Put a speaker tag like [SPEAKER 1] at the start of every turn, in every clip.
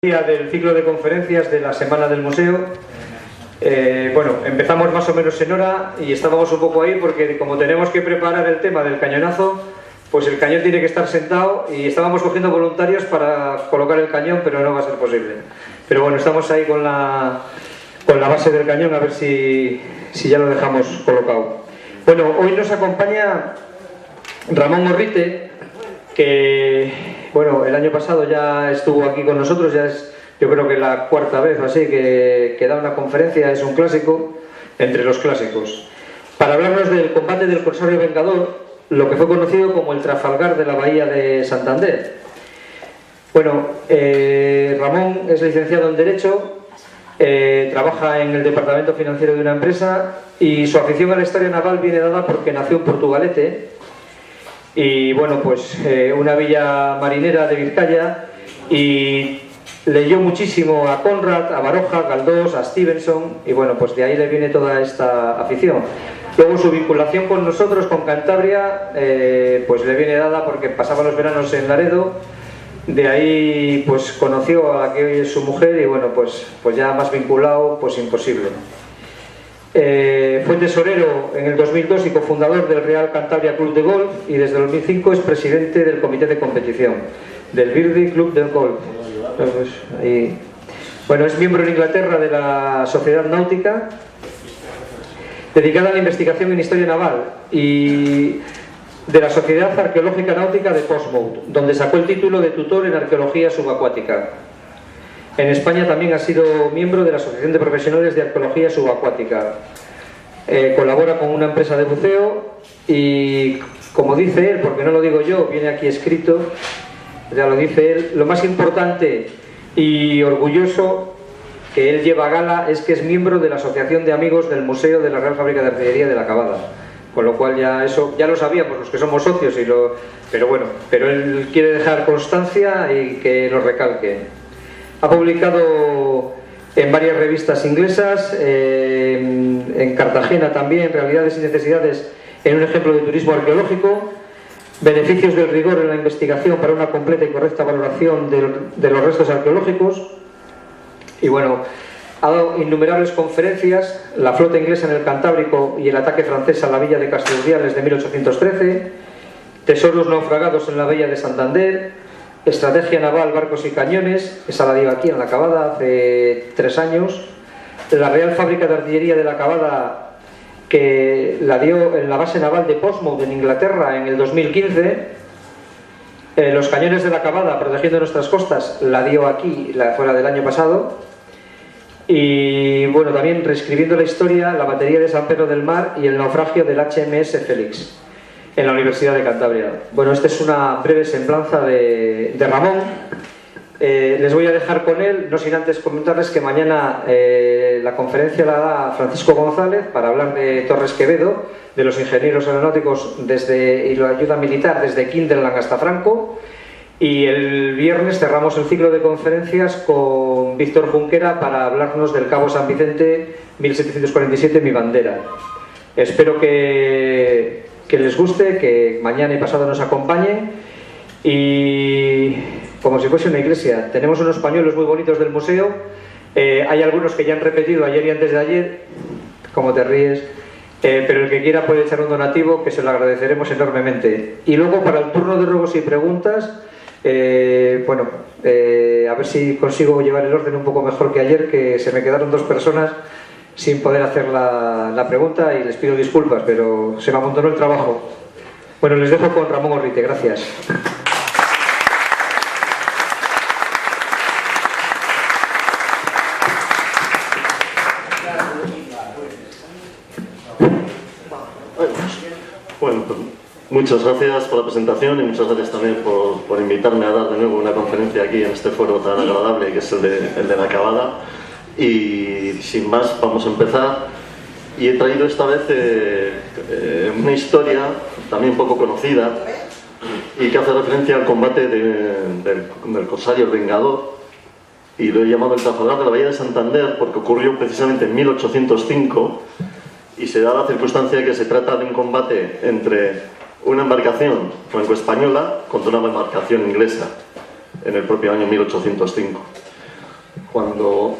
[SPEAKER 1] Día del ciclo de conferencias de la Semana del Museo. Bueno, empezamos más o menos en hora y estábamos un poco ahí porque como tenemos que preparar el tema del cañonazo, pues el cañón tiene que estar sentado y estábamos cogiendo voluntarios para colocar el cañón, pero no va a ser posible. Pero bueno, estamos ahí con la base del cañón, a ver si ya lo dejamos colocado. Bueno, hoy nos acompaña Ramón Orrite, que bueno, el año pasado ya estuvo aquí con nosotros, ya es yo creo que la cuarta vez o así que da una conferencia, es un clásico entre los clásicos, para hablarnos del combate del Corsario Vengador, lo que fue conocido como el Trafalgar de la Bahía de Santander. Bueno, Ramón es licenciado en Derecho, trabaja en el departamento financiero de una empresa y su afición a la historia naval viene dada porque nació en Portugalete. Y bueno, pues una villa marinera de Vizcaya, y leyó muchísimo a Conrad, a Baroja, a Galdós, a Stevenson, y bueno, pues de ahí le viene toda esta afición. Luego su vinculación con nosotros, con Cantabria, pues le viene dada porque pasaba los veranos en Laredo. De ahí pues conoció a la que hoy es su mujer y bueno, pues ya más vinculado, pues imposible. Fue tesorero en el 2002 y cofundador del Real Cantabria Club de Golf, y desde el 2005 es presidente del comité de competición del Birdie Club del Golf. Bueno, es miembro en Inglaterra de la Sociedad Náutica, dedicada a la investigación en historia naval, y de la Sociedad Arqueológica Náutica de Portsmouth, donde sacó el título de tutor en arqueología subacuática. En España también ha sido miembro de la Asociación de Profesionales de Arqueología Subacuática. Colabora con una empresa de buceo y, como dice él, porque no lo digo yo, viene aquí escrito, ya lo dice él, lo más importante y orgulloso que él lleva a gala es que es miembro de la Asociación de Amigos del Museo de la Real Fábrica de Artillería de la Acabada. Con lo cual ya eso ya lo sabíamos los que somos socios, pero él quiere dejar constancia y que lo recalque. Ha publicado en varias revistas inglesas, en Cartagena también, Realidades y Necesidades, en un ejemplo de turismo arqueológico, Beneficios del rigor en la investigación para una completa y correcta valoración de los restos arqueológicos. Y bueno, ha dado innumerables conferencias, la flota inglesa en el Cantábrico y el ataque francés a la villa de Casturdiales de 1813, tesoros naufragados en la bahía de Santander, estrategia naval, barcos y cañones, esa la dio aquí en la Acabada hace 3 años, la Real Fábrica de Artillería de la Acabada, que la dio en la base naval de Portsmouth en Inglaterra en el 2015, los cañones de la Acabada protegiendo nuestras costas, la dio aquí, fuera del año pasado. Y bueno, también reescribiendo la historia, la batería de San Pedro del Mar y el naufragio del HMS Félix en la Universidad de Cantabria. Bueno, esta es una breve semblanza de Ramón. Les voy a dejar con él, no sin antes comentarles que mañana la conferencia la da Francisco González para hablar de Torres Quevedo, de los ingenieros aeronáuticos y la ayuda militar desde Kinderland hasta Franco. Y el viernes cerramos el ciclo de conferencias con Víctor Junquera para hablarnos del Cabo San Vicente 1747, mi bandera. Espero que les guste, que mañana y pasado nos acompañen, y como si fuese una iglesia. Tenemos unos pañuelos muy bonitos del museo, hay algunos que ya han repetido ayer y antes de ayer, como te ríes, pero el que quiera puede echar un donativo, que se lo agradeceremos enormemente. Y luego para el turno de ruegos y preguntas, a ver si consigo llevar el orden un poco mejor que ayer, que se me quedaron 2 personas sin poder hacer la pregunta, y les pido disculpas, pero se me amontonó el trabajo. Bueno, les dejo con Ramón Orrite, gracias.
[SPEAKER 2] Bueno, pues muchas gracias por la presentación y muchas gracias también por invitarme a dar de nuevo una conferencia aquí en este foro tan agradable que es el de la Acabada. Y sin más, vamos a empezar. Y he traído esta vez una historia también poco conocida y que hace referencia al combate del Corsario Vengador, y lo he llamado el Trafalgar de la Bahía de Santander porque ocurrió precisamente en 1805 y se da la circunstancia de que se trata de un combate entre una embarcación franco-española contra una embarcación inglesa en el propio año 1805. cuando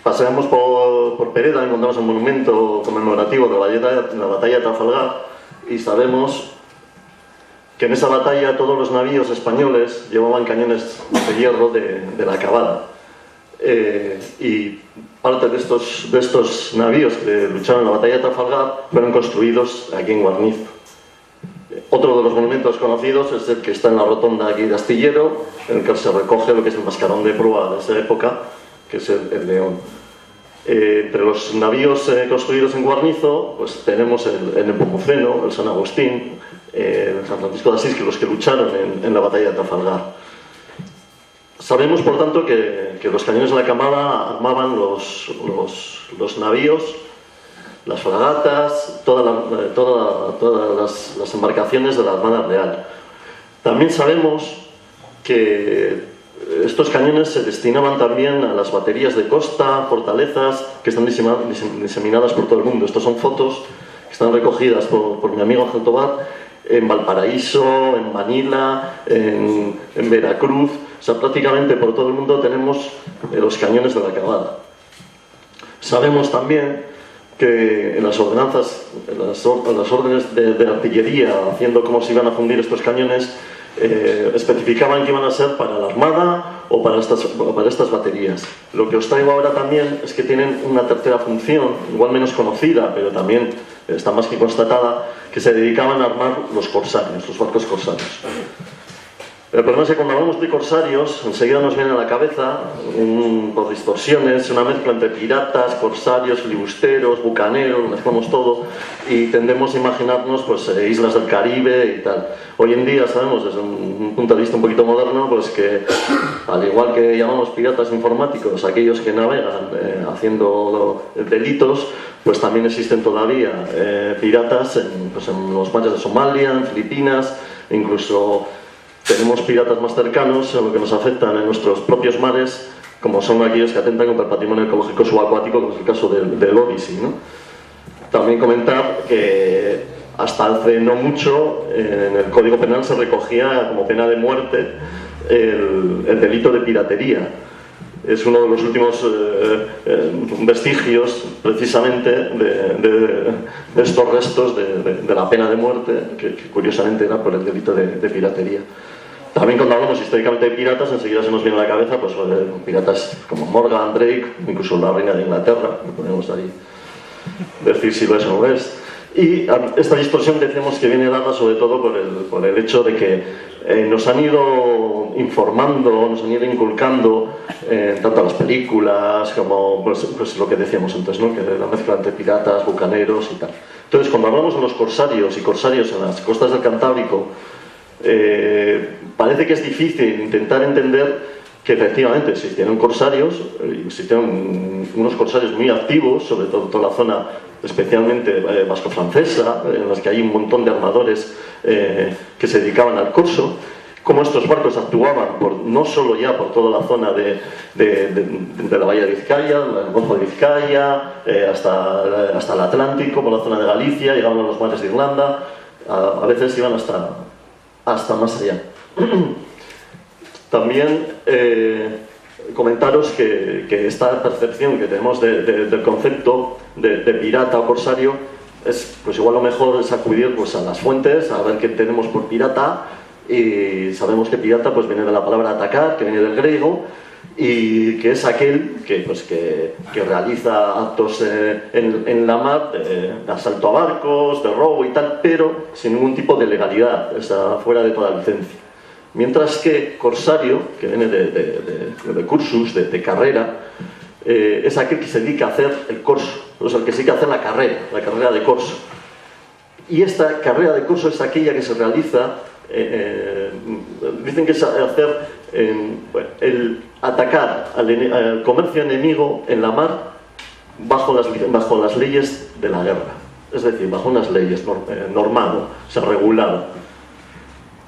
[SPEAKER 2] paseamos por Pereda encontramos un monumento conmemorativo de la batalla de Trafalgar y sabemos que en esa batalla todos los navíos españoles llevaban cañones de hierro de la Acabada. Y parte de estos navíos que lucharon en la batalla de Trafalgar fueron construidos aquí en Guarniz. Otro de los monumentos conocidos es el que está en la rotonda aquí de Astillero, en el que se recoge lo que es el mascarón de proa de esa época, que es el León. Entre los navíos construidos en Guarnizo, pues tenemos el Nepomuceno, el San Agustín, el San Francisco de Asís, que los que lucharon en la batalla de Trafalgar. Sabemos, por tanto, que los cañones de la Camada armaban los navíos, las fragatas, todas las embarcaciones de la Armada Real. También sabemos que estos cañones se destinaban también a las baterías de costa, fortalezas, que están diseminadas por todo el mundo. Estas son fotos que están recogidas por mi amigo Ángel Tobar en Valparaíso, en Manila, en Veracruz. O sea, prácticamente por todo el mundo tenemos los cañones de la Acabada. Sabemos también que en las ordenanzas, en las órdenes de artillería, haciendo cómo se iban a fundir estos cañones, especificaban que iban a ser para la Armada o para estas baterías. Lo que os traigo ahora también es que tienen una tercera función, igual menos conocida, pero también está más que constatada, que se dedicaban a armar los corsarios, los barcos corsarios. El problema es que cuando hablamos de corsarios, enseguida nos viene a la cabeza, por distorsiones, una mezcla entre piratas, corsarios, filibusteros, bucaneros, mezclamos todo y tendemos a imaginarnos pues, islas del Caribe y tal. Hoy en día sabemos, desde un punto de vista un poquito moderno, pues que al igual que llamamos piratas informáticos, aquellos que navegan haciendo delitos, pues también existen todavía piratas en los mares de Somalia, en Filipinas, incluso tenemos piratas más cercanos en lo que nos afectan en nuestros propios mares, como son aquellos que atentan contra el patrimonio ecológico subacuático, como es el caso del Odyssey, ¿no? También comentar que hasta hace no mucho en el Código Penal se recogía como pena de muerte el delito de piratería. Es uno de los últimos vestigios, precisamente, de estos restos de la pena de muerte, que curiosamente era por el delito de piratería. También cuando hablamos históricamente de piratas, enseguida se nos viene a la cabeza pues, piratas como Morgan, Drake, incluso la reina de Inglaterra, que podemos ahí decir si lo es o no es. Y esta distorsión decimos que viene dada sobre todo por el hecho de que nos han ido informando, nos han ido inculcando tanto a las películas como pues lo que decíamos antes, ¿no? Que la mezcla entre piratas, bucaneros y tal. Entonces, cuando hablamos de los corsarios y corsarios en las costas del Cantábrico, parece que es difícil intentar entender que efectivamente existieron corsarios, existieron unos corsarios muy activos, sobre todo en toda la zona especialmente vasco-francesa, en las que hay un montón de armadores que se dedicaban al corso, cómo estos barcos actuaban no solo ya por toda la zona de la bahía de Vizcaya, el Golfo de Vizcaya, hasta el Atlántico, por la zona de Galicia, llegaban a los mares de Irlanda, a veces iban hasta más allá. También comentaros que esta percepción que tenemos del concepto de pirata o corsario es, pues igual lo mejor es acudir pues, a las fuentes, a ver qué tenemos por pirata, y sabemos que pirata pues, viene de la palabra atacar, que viene del griego, y que es aquel que realiza actos en la mar, de asalto a barcos, de robo y tal, pero sin ningún tipo de legalidad, fuera de toda licencia. Mientras que corsario, que viene de cursus, de carrera, es aquel que se dedica a hacer el corso, o sea, el que se dedica a hacer la carrera de corso. Y esta carrera de corso es aquella que se realiza, dicen que es hacer el atacar al comercio enemigo en la mar bajo las leyes de la guerra, es decir, bajo unas leyes normado, o sea, regulado.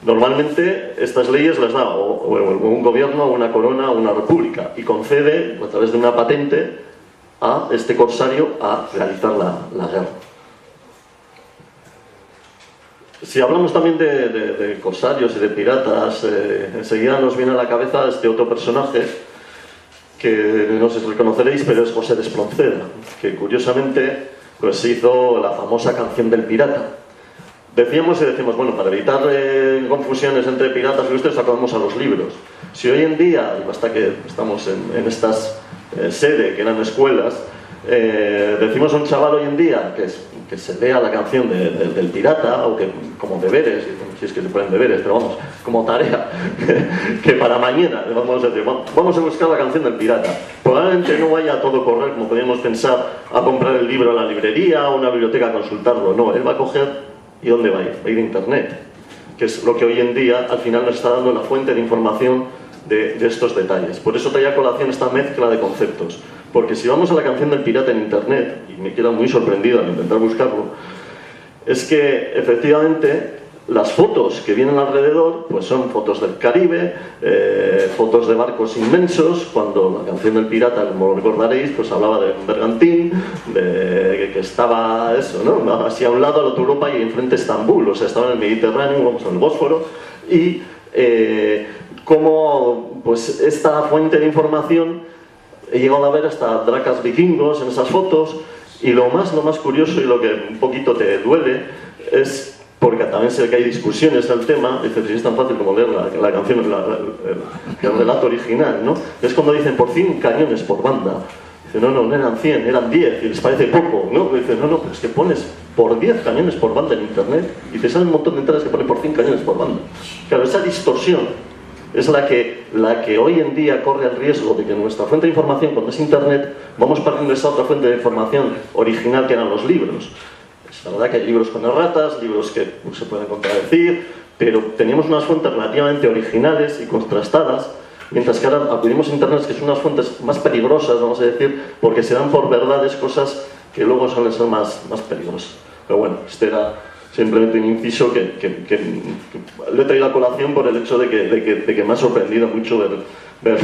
[SPEAKER 2] Normalmente estas leyes las da o un gobierno, o una corona, o una república, y concede a través de una patente a este corsario a realizar la guerra. Si hablamos también de corsarios y de piratas, enseguida nos viene a la cabeza este otro personaje que no sé si reconoceréis, pero es José de Espronceda, que curiosamente pues hizo la famosa canción del pirata. Decíamos, bueno, para evitar confusiones entre piratas y ustedes acudamos a los libros. Si hoy en día, y basta que estamos en estas sedes que eran escuelas, decimos a un chaval hoy en día que se lea la canción del pirata, o que como deberes, si es que se pueden deberes, pero vamos, como tarea, que para mañana vamos a decir, vamos a buscar la canción del pirata. Probablemente no vaya a todo correr, como podríamos pensar, a comprar el libro a la librería o a una biblioteca a consultarlo. No, él va a coger, ¿y dónde va a ir? Va a ir a Internet, que es lo que hoy en día al final nos está dando la fuente de información de estos detalles. Por eso traía a colación esta mezcla de conceptos. Porque si vamos a la canción del pirata en Internet, y me queda muy sorprendido al intentar buscarlo, es que efectivamente las fotos que vienen alrededor pues son fotos del Caribe, fotos de barcos inmensos, cuando la canción del pirata, como recordaréis, pues hablaba de un bergantín, de que estaba eso, ¿no? Así a un lado, al otro Europa y enfrente Estambul, o sea, estaba en el Mediterráneo, vamos al Bósforo, y cómo pues esta fuente de información he llegado a ver hasta dracas vikingos en esas fotos, y lo más curioso y lo que un poquito te duele es, porque también sé que hay discusiones del tema, dices, si es tan fácil como leer la canción, el relato original, ¿no? Es cuando dicen por 100 cañones por banda. Dice, no eran 100, eran 10, y les parece poco, ¿no? Dice, no, pero es que pones por 10 cañones por banda en Internet, y te salen un montón de entradas que ponen por 100 cañones por banda. Claro, esa distorsión es la que hoy en día corre el riesgo de que nuestra fuente de información, cuando es Internet, vamos perdiendo esa otra fuente de información original que eran los libros. Es verdad que hay libros con erratas, libros que se pueden contradecir, pero teníamos unas fuentes relativamente originales y contrastadas, mientras que ahora acudimos a Internet, que son unas fuentes más peligrosas, vamos a decir, porque se dan por verdades cosas que luego suelen ser más peligrosas. Pero bueno, este era simplemente un inciso que le he traído a colación por el hecho de que me ha sorprendido mucho ver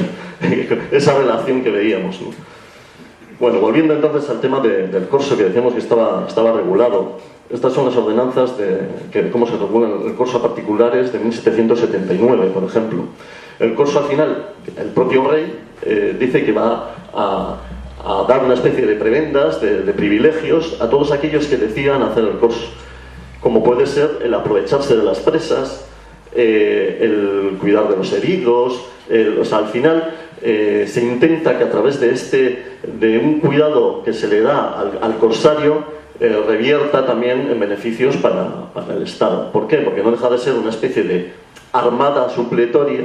[SPEAKER 2] esa relación que veíamos, ¿no? Bueno, volviendo entonces al tema del corso, que decíamos que estaba regulado. Estas son las ordenanzas de cómo se regula el corso a particulares de 1779, por ejemplo. El corso, al final, el propio rey dice que va a dar una especie de prebendas, de privilegios a todos aquellos que decidan hacer el corso, como puede ser el aprovecharse de las presas, el cuidar de los heridos, o sea, al final se intenta que a través de un cuidado que se le da al corsario, revierta también en beneficios para el Estado. ¿Por qué? Porque no deja de ser una especie de armada supletoria,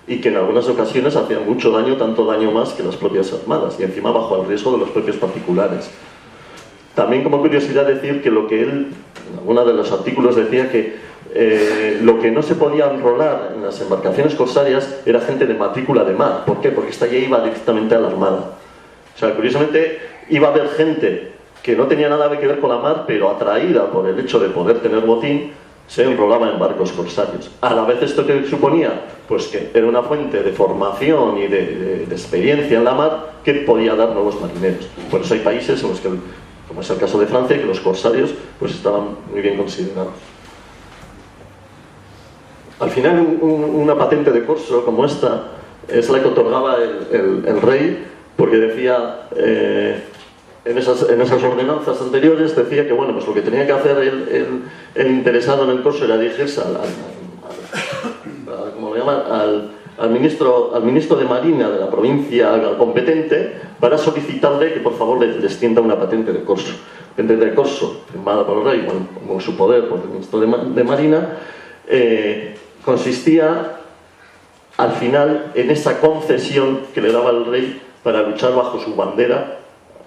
[SPEAKER 2] y que en algunas ocasiones hacía mucho daño, tanto daño más que las propias armadas, y encima bajo el riesgo de los propios particulares. También, como curiosidad, decir que lo que él, en alguno de los artículos, decía que lo que no se podía enrolar en las embarcaciones corsarias era gente de matrícula de mar. ¿Por qué? Porque esta ya iba directamente a la armada. O sea, curiosamente, iba a haber gente que no tenía nada que ver con la mar, pero atraída por el hecho de poder tener botín, se enrolaba en barcos corsarios. A la vez, ¿esto que suponía? Pues que era una fuente de formación y de experiencia en la mar que podía dar nuevos marineros. Por eso hay países en los que, como es el caso de Francia, que los corsarios pues estaban muy bien considerados. Al final, una patente de corso como esta es la que otorgaba el rey, porque decía, en esas ordenanzas anteriores, decía que bueno, pues lo que tenía que hacer el interesado en el corso era dirigirse al ministro de Marina de la provincia competente para solicitarle que por favor le extienda una patente de corso. Patente de corso firmada por el rey, con su poder por el ministro de Marina, consistía al final en esa concesión que le daba el rey para luchar bajo su bandera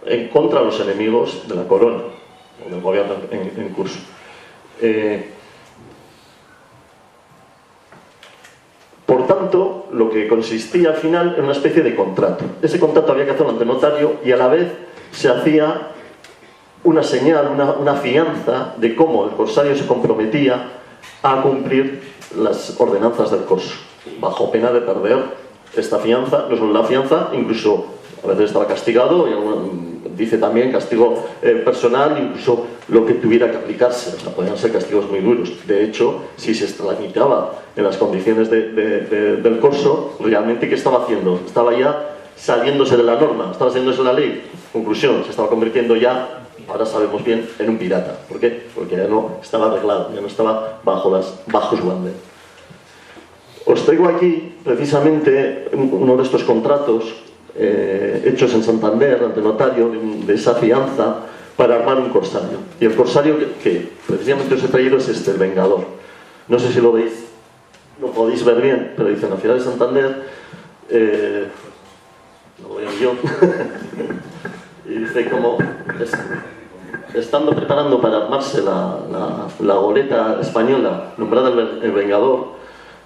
[SPEAKER 2] en contra de los enemigos de la corona o del gobierno en curso. Por tanto, lo que consistía al final en una especie de contrato. Ese contrato había que hacerlo ante notario, y a la vez se hacía una señal, una fianza de cómo el corsario se comprometía a cumplir las ordenanzas del corso, bajo pena de perder esta fianza, no solo la fianza, incluso a veces estaba castigado, y dice también castigo personal, incluso lo que tuviera que aplicarse, o sea, podían ser castigos muy duros. De hecho, si se extramitaba en las condiciones del corso, realmente ¿qué estaba haciendo? Estaba ya saliéndose de la norma, estaba saliéndose de la ley. Conclusión, se estaba convirtiendo ya, ahora sabemos bien, en un pirata. ¿Por qué? Porque ya no estaba arreglado, ya no estaba bajo su bandera. Os traigo aquí precisamente uno de estos contratos hechos en Santander ante notario de esa fianza para armar un corsario. Y el corsario que precisamente os he traído es este, el Vengador. No sé si lo veis, lo podéis ver bien, pero dice en la ciudad de Santander, lo voy a yo, y dice como estando preparando para armarse la goleta española nombrada el Vengador,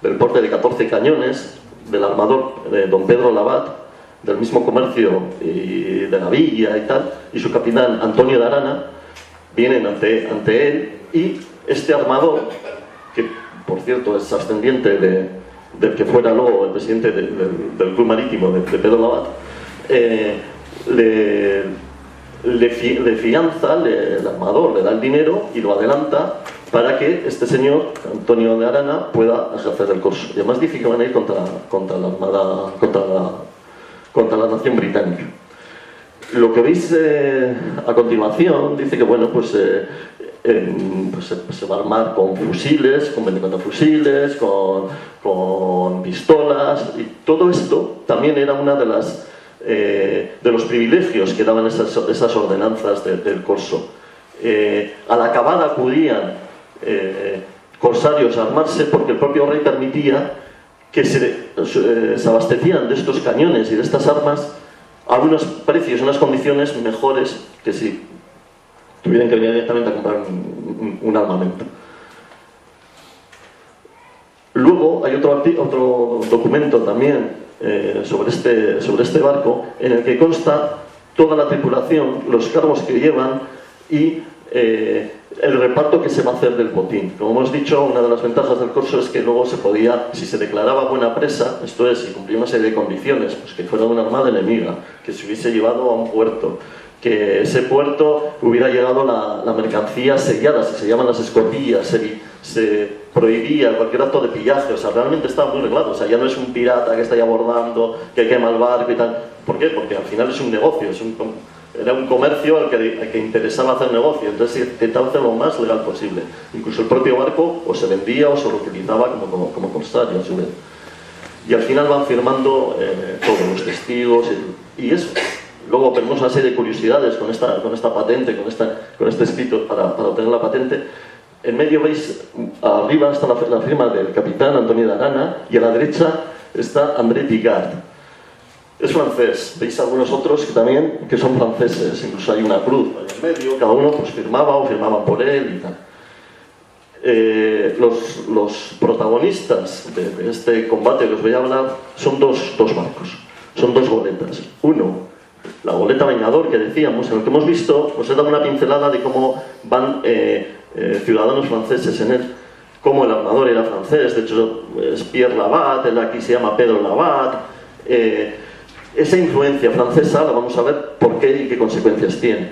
[SPEAKER 2] del porte de 14 cañones, del armador don Pedro Labat, del mismo comercio y de la villa y tal, y su capitán Antonio de Arana, vienen ante él, y este armador, que por cierto es ascendiente del que fuera luego el presidente del Club Marítimo, de Pedro Labat, le fianza, el armador le da el dinero y lo adelanta para que este señor, Antonio de Arana, pueda ejercer el corso. Y además dice que van a ir contra la armada, contra la nación británica. Lo que veis a continuación dice que bueno, pues se va a armar con fusiles, con 24 fusiles, con pistolas, y todo esto también era una de los privilegios que daban esas ordenanzas del corso. A la acabada acudían corsarios a armarse porque el propio rey permitía que se abastecieran de estos cañones y de estas armas a unos precios, unas condiciones mejores que si tuvieran que venir directamente a comprar un armamento. Luego hay otro documento también sobre este barco en el que consta toda la tripulación, los cargos que llevan y el reparto que se va a hacer del botín. Como hemos dicho, una de las ventajas del corso es que luego se podía, si se declaraba buena presa, esto es, si cumplía una serie de condiciones, pues que fuera de una armada enemiga, que se hubiese llevado a un puerto, que ese puerto hubiera llegado la mercancía sellada, se llaman las escotillas, se prohibía cualquier acto de pillaje, o sea, realmente estaba muy reglado, o sea, ya no es un pirata que está ahí abordando, que quema el barco y tal. ¿Por qué? Porque al final es un negocio, era un comercio al que interesaba hacer negocio, entonces intentaba hacer lo más legal posible. Incluso el propio barco o se vendía o se lo utilizaba como corsario a su vez. Y al final van firmando todos los testigos y eso. Luego tenemos una serie de curiosidades con esta patente, con este escrito para obtener la patente. En medio veis, arriba está la firma del capitán Antonio de Arana y a la derecha está André Picard. Es francés, veis algunos otros que son franceses, incluso hay una cruz en medio, cada uno pues firmaba o firmaban por él y tal. Los protagonistas de este combate que os voy a hablar son dos barcos, son dos goletas. Uno, la goleta Vengador que decíamos, en el que hemos visto, os he dado una pincelada de cómo van ciudadanos franceses en él, cómo el armador era francés, de hecho es Pierre Labat, él aquí se llama Pedro Labat. Esa influencia francesa la vamos a ver por qué y qué consecuencias tiene.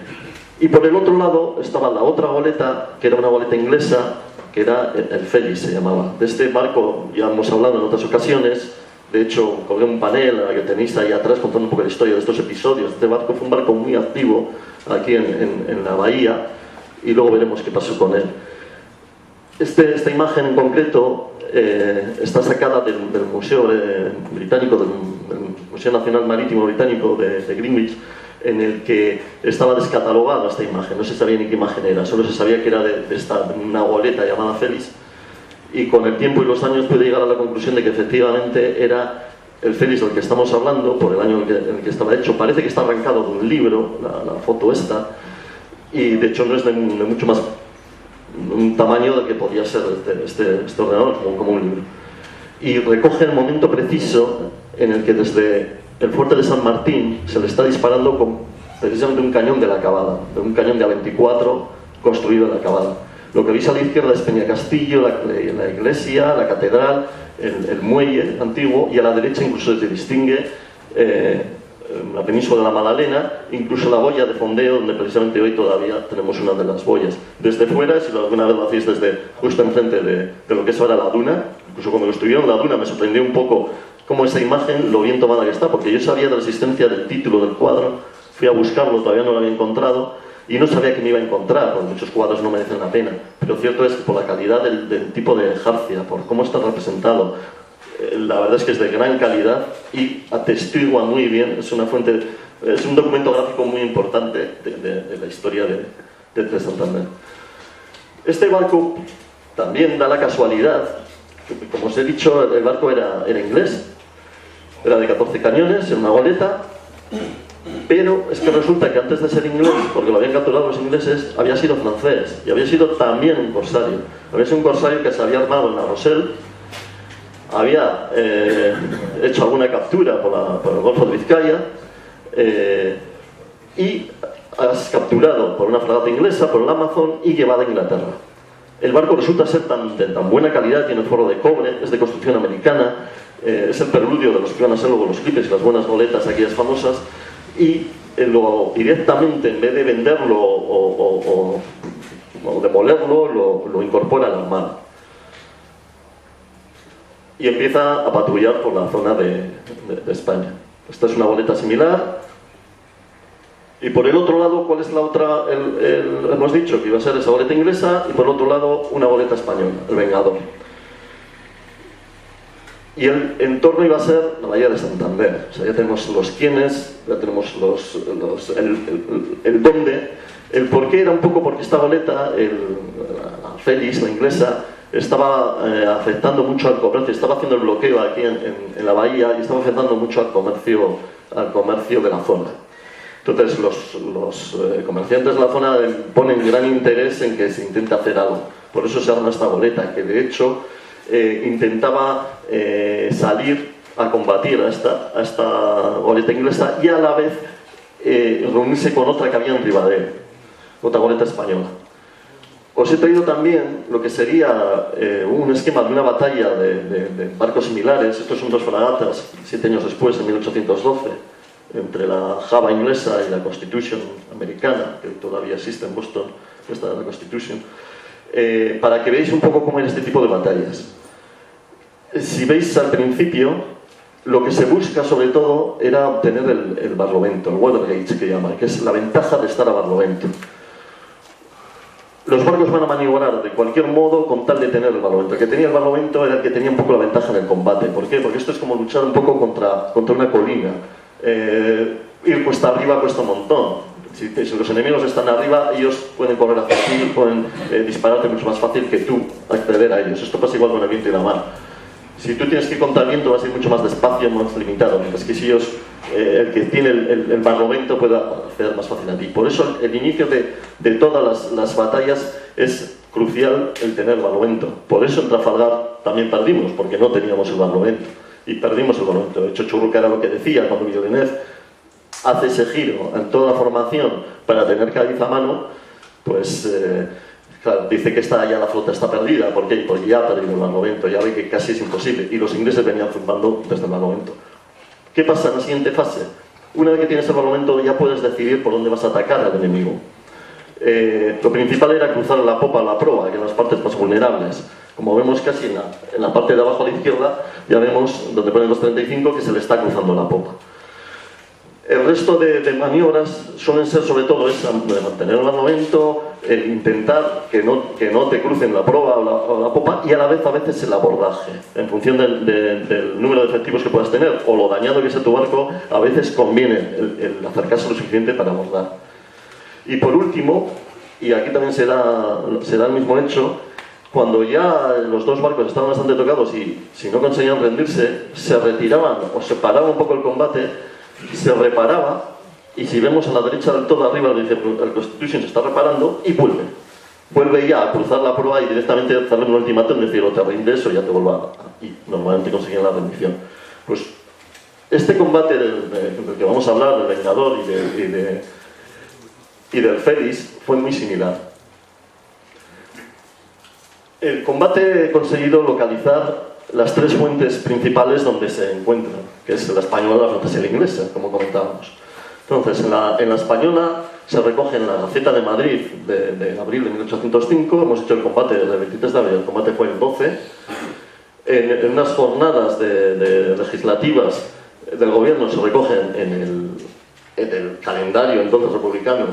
[SPEAKER 2] Y por el otro lado estaba la otra goleta, que era una goleta inglesa, que era el Félix, se llamaba. De este barco ya hemos hablado en otras ocasiones, de hecho colgué un panel que tenéis ahí atrás contando un poco la historia de estos episodios. Este barco fue un barco muy activo aquí en la bahía y luego veremos qué pasó con él. Esta imagen en concreto está sacada del Museo Británico, del Museo Nacional Marítimo Británico de Greenwich, en el que estaba descatalogada esta imagen. No se sabía ni qué imagen era, solo se sabía que era de una goleta llamada Félix, y con el tiempo y los años pude llegar a la conclusión de que efectivamente era el Félix del que estamos hablando, por el año en el que estaba hecho. Parece que está arrancado de un libro, la foto esta, y de hecho no es de mucho más un tamaño del que podía ser este ordenador, como un libro. Y recoge el momento preciso en el que desde el fuerte de San Martín se le está disparando con precisamente un cañón de la Acabada, un cañón de A24 construido en la Acabada. Lo que veis a la izquierda es Peñacastillo, la iglesia, la catedral, el muelle antiguo, y a la derecha incluso se distingue la península de la Magdalena, incluso la boya de Fondeo, donde precisamente hoy todavía tenemos una de las boyas. Desde fuera, si alguna vez lo hacéis desde justo enfrente de lo que es ahora la duna, incluso cuando estuvieron la duna me sorprendió un poco cómo esa imagen, lo bien tomada que está, porque yo sabía de la existencia del título del cuadro, fui a buscarlo, todavía no lo había encontrado, y no sabía que me iba a encontrar, porque muchos cuadros no merecen la pena, pero cierto es que por la calidad del tipo de jarcia, por cómo está representado, la verdad es que es de gran calidad y atestigua muy bien, es una fuente, es un documento gráfico muy importante de la historia de Santander. Este barco también da la casualidad, que, como os he dicho, el barco era inglés, era de 14 cañones, era una goleta, pero es que resulta que antes de ser inglés, porque lo habían capturado los ingleses, había sido francés y había sido también un corsario. Había sido un corsario que se había armado en la Rochelle, había hecho alguna captura por el Golfo de Vizcaya y has capturado por una fragata inglesa, por el Amazon, y llevada a Inglaterra. El barco resulta ser de tan buena calidad, tiene forro de cobre, es de construcción americana, es el preludio de los que van a ser luego los clipes y las buenas goletas aquellas famosas, y directamente, en vez de venderlo o demolerlo, lo incorpora a la Armada. Y empieza a patrullar por la zona de España. Esta es una goleta similar. Y por el otro lado, ¿cuál es la otra? Hemos dicho que iba a ser esa goleta inglesa, y por el otro lado una goleta española, el Vengador. Y el entorno iba a ser la bahía de Santander. O sea, ya tenemos los quiénes, ya tenemos el dónde. El por qué era un poco porque esta goleta, la Félix, la inglesa, estaba afectando mucho al comercio, estaba haciendo el bloqueo aquí en la bahía y estaba afectando mucho al comercio de la zona. Entonces los comerciantes de la zona ponen gran interés en que se intente hacer algo. Por eso se arma esta goleta, que de hecho intentaba salir a combatir a esta goleta inglesa y a la vez reunirse con otra que había en Ribadeo, otra goleta española. Os he traído también lo que sería un esquema de una batalla de barcos similares. Estos son dos fragatas, 7 años después, en 1812, entre la Java inglesa y la Constitution americana, que todavía existe en Boston, esta es la Constitution, para que veáis un poco cómo era este tipo de batallas. Si veis al principio, lo que se busca sobre todo era obtener el barlovento, el weather gauge que llaman, que es la ventaja de estar a barlovento. Los barcos van a maniobrar de cualquier modo con tal de tener el barlovento. El que tenía el barlovento era el que tenía un poco la ventaja en el combate. ¿Por qué? Porque esto es como luchar un poco contra una colina. Ir cuesta arriba cuesta un montón. Si los enemigos están arriba, ellos pueden correr hacia ti, pueden dispararte mucho más fácil que tú acceder a ellos. Esto pasa igual con el viento y la mar. Si tú tienes que ir contra el viento, vas a ir mucho más despacio, más limitado, mientras que si ellos, el que tiene el barlovento puede acceder más fácil a ti. Por eso el inicio de todas las batallas es crucial el tener el barlovento. Por eso en Trafalgar también perdimos, porque no teníamos el barlovento. Y perdimos el barlovento. De hecho, Churruca era lo que decía cuando Villeneuve hace ese giro en toda la formación para tener Cádiz a mano, pues claro, dice que ya la flota está perdida. ¿Por qué? Porque ya ha perdido el barlovento, ya ve que casi es imposible. Y los ingleses venían zumbando desde el barlovento. ¿Qué pasa en la siguiente fase? Una vez que tienes el barlovento ya puedes decidir por dónde vas a atacar al enemigo. Lo principal era cruzar la popa o la proa, que eran las partes más vulnerables. Como vemos casi en la parte de abajo a la izquierda, ya vemos donde ponen los 35 que se le está cruzando la popa. El resto de maniobras suelen ser sobre todo esa, de mantener el barlovento, intentar que no te crucen la proa o la popa, y a la vez a veces el abordaje. En función del número de efectivos que puedas tener o lo dañado que sea tu barco, a veces conviene el acercarse lo suficiente para abordar. Y por último, y aquí también se da el mismo hecho, cuando ya los dos barcos estaban bastante tocados y si no conseguían rendirse, se retiraban o se paraba un poco el combate, se reparaba, y si vemos a la derecha del todo arriba dice el Constitution se está reparando, y vuelve ya a cruzar la proa y directamente hacerle un ultimátum, decir o te rindes o ya te vuelva y normalmente conseguían la rendición. Pues este combate del que vamos a hablar, del Vengador y del Félix, fue muy similar. El combate he conseguido localizar las tres fuentes principales donde se encuentran, que es la española, la francesa y la inglesa, como comentábamos. Entonces, en la española se recoge en la Gaceta de Madrid de abril de 1805, hemos hecho el combate desde el 23 de abril, el combate fue el 12, en unas jornadas legislativas del gobierno se recogen en el calendario entonces republicano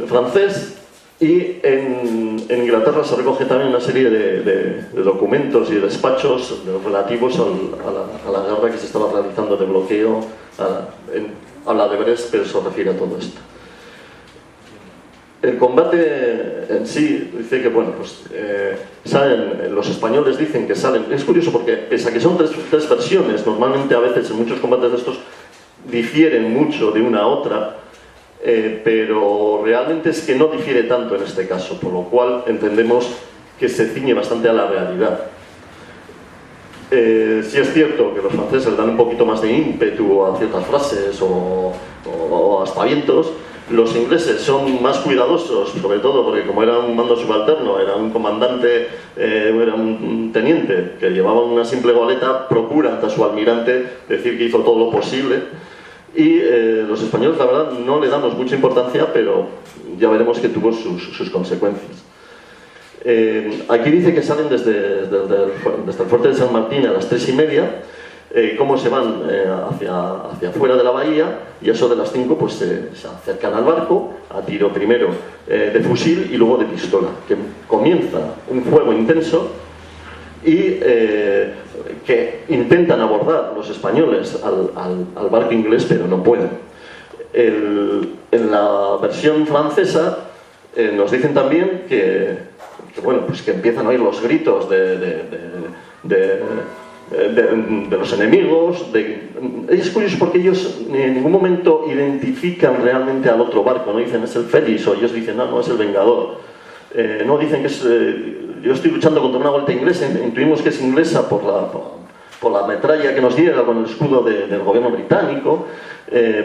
[SPEAKER 2] francés, y en Inglaterra se recoge también una serie de documentos y despachos relativos a la guerra que se estaba realizando de bloqueo. Habla de Brest, pero se refiere a todo esto. El combate en sí dice que, bueno, pues salen, los españoles dicen que salen. Es curioso porque, pese a que son tres versiones, normalmente a veces en muchos combates de estos difieren mucho de una a otra. Pero realmente es que no difiere tanto en este caso, por lo cual entendemos que se ciñe bastante a la realidad. Sí es cierto que los franceses dan un poquito más de ímpetu a ciertas frases o aspavientos. Los ingleses son más cuidadosos, sobre todo porque como era un mando subalterno, era un comandante, era un teniente que llevaba una simple goleta, procura ante su almirante decir que hizo todo lo posible. Y los españoles, la verdad, no le damos mucha importancia, pero ya veremos que tuvo sus consecuencias. Aquí dice que salen desde el fuerte de San Martín a las 3:30, cómo se van hacia afuera de la bahía, y a eso de las 5 pues se acercan al barco a tiro primero de fusil y luego de pistola, que comienza un fuego intenso y que intentan abordar los españoles al barco inglés, pero no pueden. En la versión francesa nos dicen también que bueno, pues que empiezan a oír los gritos de los enemigos. Es curioso porque ellos en ningún momento identifican realmente al otro barco, no dicen es el Félix, o ellos dicen no, es el Vengador. No dicen que es... yo estoy luchando contra una goleta inglesa, intuimos que es inglesa por la metralla que nos llega con el escudo del gobierno británico,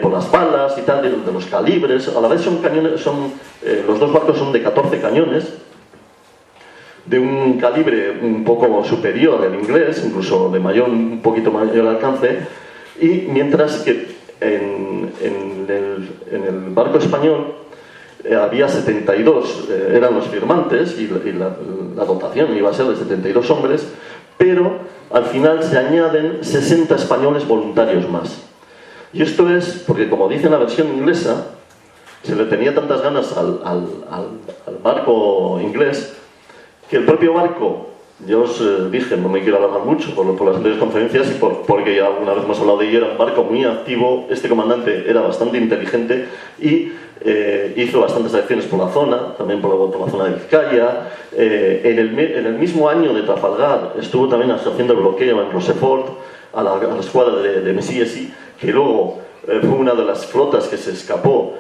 [SPEAKER 2] por las balas y tal, de los calibres. A la vez son cañones, los dos barcos son de 14 cañones, de un calibre un poco superior al inglés, incluso de un poquito mayor alcance, y mientras que en el barco español había 72, eran los firmantes, y la dotación iba a ser de 72 hombres, pero al final se añaden 60 españoles voluntarios más. Y esto es porque, como dice la versión inglesa, se le tenía tantas ganas al barco inglés, que el propio barco, yo os dije, no me quiero alargar mucho por las anteriores conferencias y porque ya alguna vez hemos hablado de ello, era un barco muy activo, este comandante era bastante inteligente y hizo bastantes acciones por la zona, también por la zona de Vizcaya. En el mismo año de Trafalgar estuvo también haciendo el bloqueo en Rochefort a la escuadra de Messier, que luego fue una de las flotas que se escapó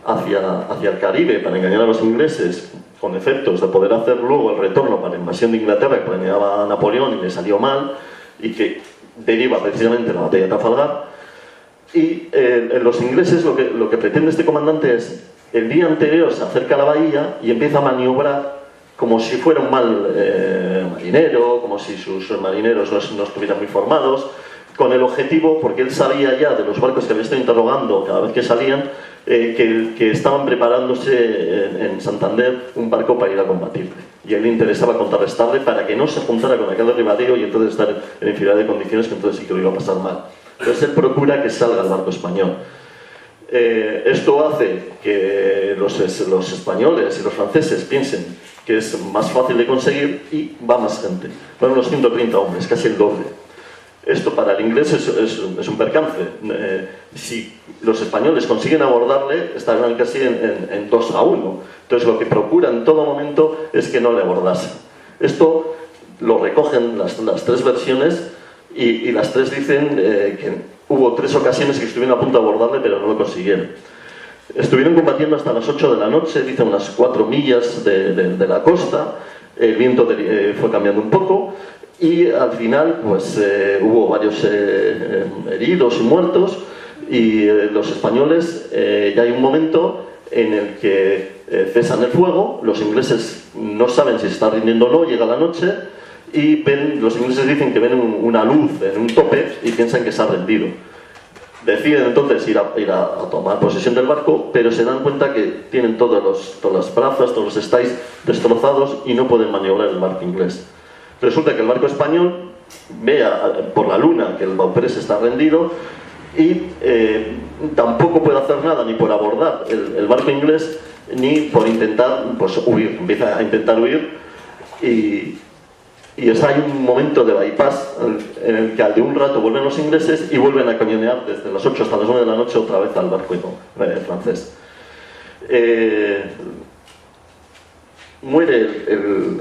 [SPEAKER 2] hacia el Caribe para engañar a los ingleses, con efectos de poder hacer luego el retorno para la invasión de Inglaterra que planeaba Napoleón y le salió mal, y que deriva precisamente la batalla de Trafalgar. Y los ingleses lo que pretende este comandante es, el día anterior se acerca a la bahía y empieza a maniobrar como si fuera un mal marinero, como si sus marineros no estuvieran muy formados, con el objetivo, porque él sabía ya de los barcos que había estado interrogando cada vez que salían, que estaban preparándose en Santander un barco para ir a combatirle. Y a él le interesaba contrarrestarle para que no se juntara con aquel derribadero y entonces estar en infinidad de condiciones que entonces sí que lo iba a pasar mal. Entonces él procura que salga el barco español. Esto hace que los españoles y los franceses piensen que es más fácil de conseguir y va más gente. Van unos 130 hombres, casi el doble. Esto para el inglés es un percance. Si los españoles consiguen abordarle, estarán casi en 2-1. Entonces lo que procura en todo momento es que no le abordasen. Esto lo recogen las tres versiones y las tres dicen que hubo 3 ocasiones que estuvieron a punto de abordarle, pero no lo consiguieron. Estuvieron combatiendo hasta las 8 de la noche, dicen unas 4 millas de la costa. El viento fue cambiando un poco. Y al final pues hubo varios heridos y muertos, y los españoles ya hay un momento en el que cesan el fuego, los ingleses no saben si se está rindiendo o no, llega la noche y los ingleses dicen que ven una luz en un tope y piensan que se ha rendido. Deciden entonces ir a tomar posesión del barco, pero se dan cuenta que tienen todas las brazas, todos los estáis destrozados y no pueden maniobrar el barco inglés. Resulta que el barco español ve por la luna que el Beaupré se está rendido y tampoco puede hacer nada ni por abordar el barco inglés ni por intentar huir. Empieza a intentar huir y hay un momento de bypass en el que al de un rato vuelven los ingleses y vuelven a cañonear desde las 8 hasta las 9 de la noche otra vez al barco francés.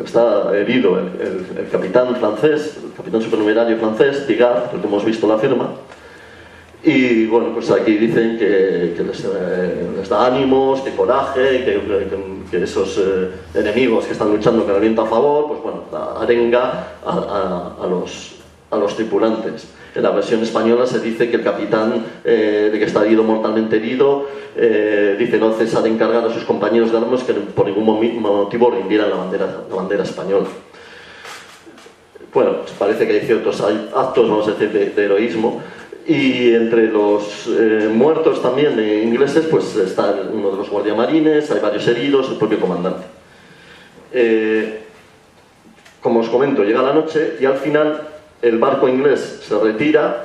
[SPEAKER 2] Está herido el capitán francés, el capitán supernumerario francés, Pigat, el que hemos visto la firma. Y bueno, pues aquí dicen que les da ánimos, que coraje, que esos enemigos que están luchando con el viento a favor, pues bueno, arenga a los tripulantes. En la versión española se dice que el capitán, de que está mortalmente herido, dice no cesa de encargar a sus compañeros de armas que por ningún motivo rindieran la bandera española. Bueno, pues parece que hay ciertos actos, vamos a decir, de heroísmo. Y entre los muertos también ingleses, pues está uno de los guardiamarines, hay varios heridos, el propio comandante. Como os comento, llega la noche y al final el barco inglés se retira,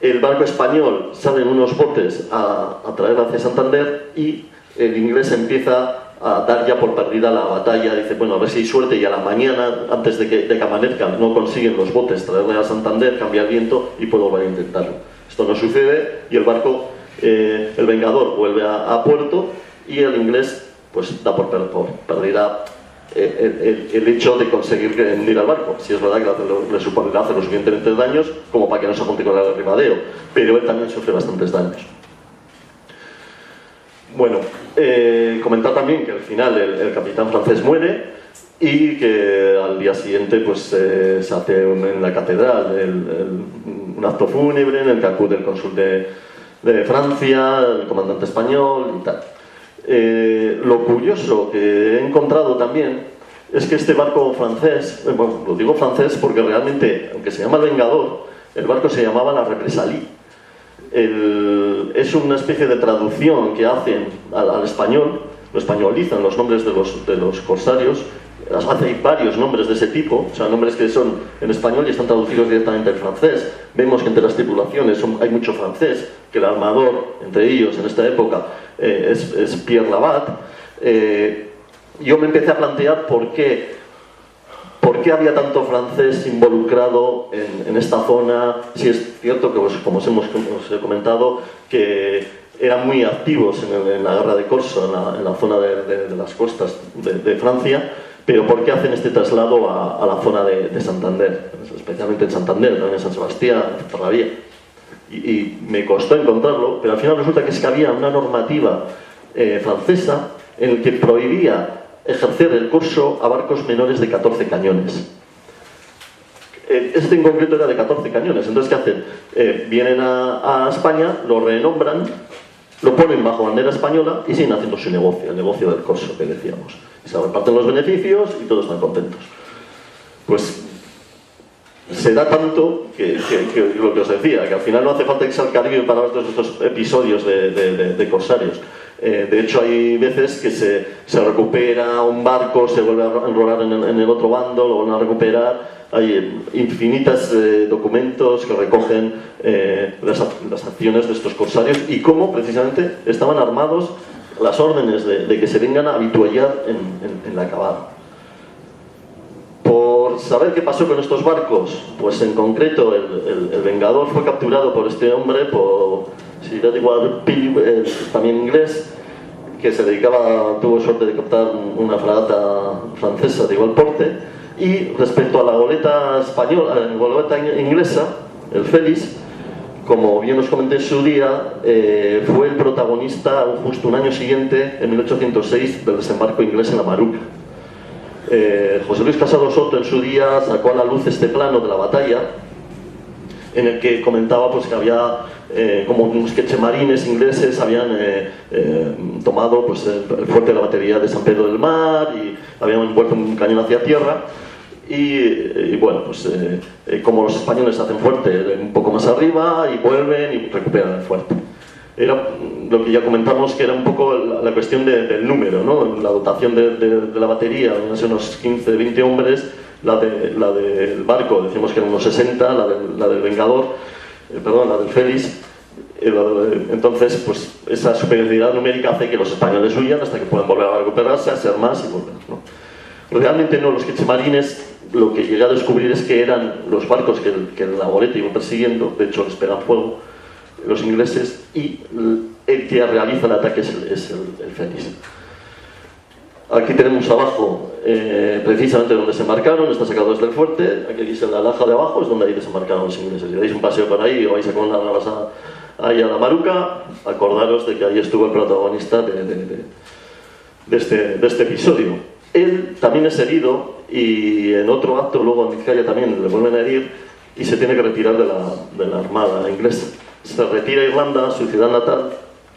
[SPEAKER 2] el barco español sale en unos botes a traer hacia Santander y el inglés empieza a dar ya por perdida la batalla. Dice, bueno, a ver si hay suerte, y a la mañana, antes de que amanezca, no consiguen los botes traerle a Santander, cambia el viento y puede volver a intentarlo. Esto no sucede y el barco, el Vengador, vuelve a puerto y el inglés pues da por perdida el hecho de conseguir hundir al barco. Si es verdad que le hace lo suficientemente daños como para que no se junte con el arribadeo, pero él también sufre bastantes daños. Bueno, comentar también que al final el capitán francés muere y que al día siguiente pues, se hace en la catedral un acto fúnebre en el que acude el cónsul de Francia, el comandante español y tal. Lo curioso que he encontrado también es que este barco francés, bueno, lo digo francés porque realmente, aunque se llama el Vengador, el barco se llamaba la Represalie. Es una especie de traducción que hacen al español, lo españolizan los nombres de los corsarios, hay varios nombres de ese tipo, o sea, nombres que son en español y están traducidos directamente al francés. Vemos que entre las tripulaciones hay mucho francés, que el armador, entre ellos en esta época, es Pierre Labat. Yo me empecé a plantear por qué había tanto francés involucrado en esta zona. Si es cierto que, como os he comentado, que eran muy activos en la guerra de Corso, en la zona de las costas de Francia, pero ¿por qué hacen este traslado a la zona de Santander? Especialmente en Santander, también en San Sebastián, en Tarrabía. Y me costó encontrarlo, pero al final resulta que es que había una normativa francesa en la que prohibía ejercer el curso a barcos menores de 14 cañones. Este en concreto era de 14 cañones. Entonces, ¿qué hacen? Vienen a España, lo renombran, lo ponen bajo bandera española y siguen haciendo su negocio, el negocio del corso que decíamos. Y se reparten los beneficios y todos están contentos. Pues se da tanto que lo que os decía, que al final no hace falta irse al Caribe para ver todos estos episodios de corsarios. De hecho, hay veces que se recupera un barco, se vuelve a enrolar en el otro bando, lo vuelven a recuperar. Hay infinitos documentos que recogen las acciones de estos corsarios y cómo precisamente estaban armados, las órdenes de que se vengan a habituallar en la Acabada. Por saber qué pasó con estos barcos, pues en concreto el Vengador fue capturado por este hombre, por Sir Edward Peel, también inglés, que tuvo suerte de captar una fragata francesa de igual porte. Y respecto a la goleta española, la goleta inglesa, el Félix, como bien os comenté en su día, fue el protagonista justo un año siguiente, en 1806, del desembarco inglés en la Maruca. José Luis Casado Soto en su día sacó a la luz este plano de la batalla, en el que comentaba pues, que había como unos quechemarines ingleses habían tomado pues, el fuerte de la batería de San Pedro del Mar y habían envuelto un cañón hacia tierra. Y bueno, pues como los españoles hacen fuerte un poco más arriba y vuelven y recuperan el fuerte. Era lo que ya comentamos, que era un poco la cuestión del número, ¿no? La dotación de la batería, unos 15, 20 hombres, la del barco, decimos que eran unos 60, la del Vengador, la del Félix. Entonces, pues esa superioridad numérica hace que los españoles huyan hasta que puedan volver a recuperarse, a ser más y volver, ¿no? Realmente no, los quechemarines lo que llegué a descubrir es que eran los barcos que el Laborete iba persiguiendo, de hecho les pegan fuego los ingleses, y el que realiza el ataque es el Félix. Aquí tenemos abajo precisamente donde se embarcaron, está sacado desde el fuerte, aquí dice la laja de abajo, es donde ahí desembarcaron los ingleses. Si dais un paseo por ahí y vais a con las navas ahí a la Maruca, acordaros de que ahí estuvo el protagonista de este episodio. Él también es herido y en otro acto luego en Vizcaya también le vuelven a herir y se tiene que retirar de la armada inglesa. Se retira a Irlanda, su ciudad natal,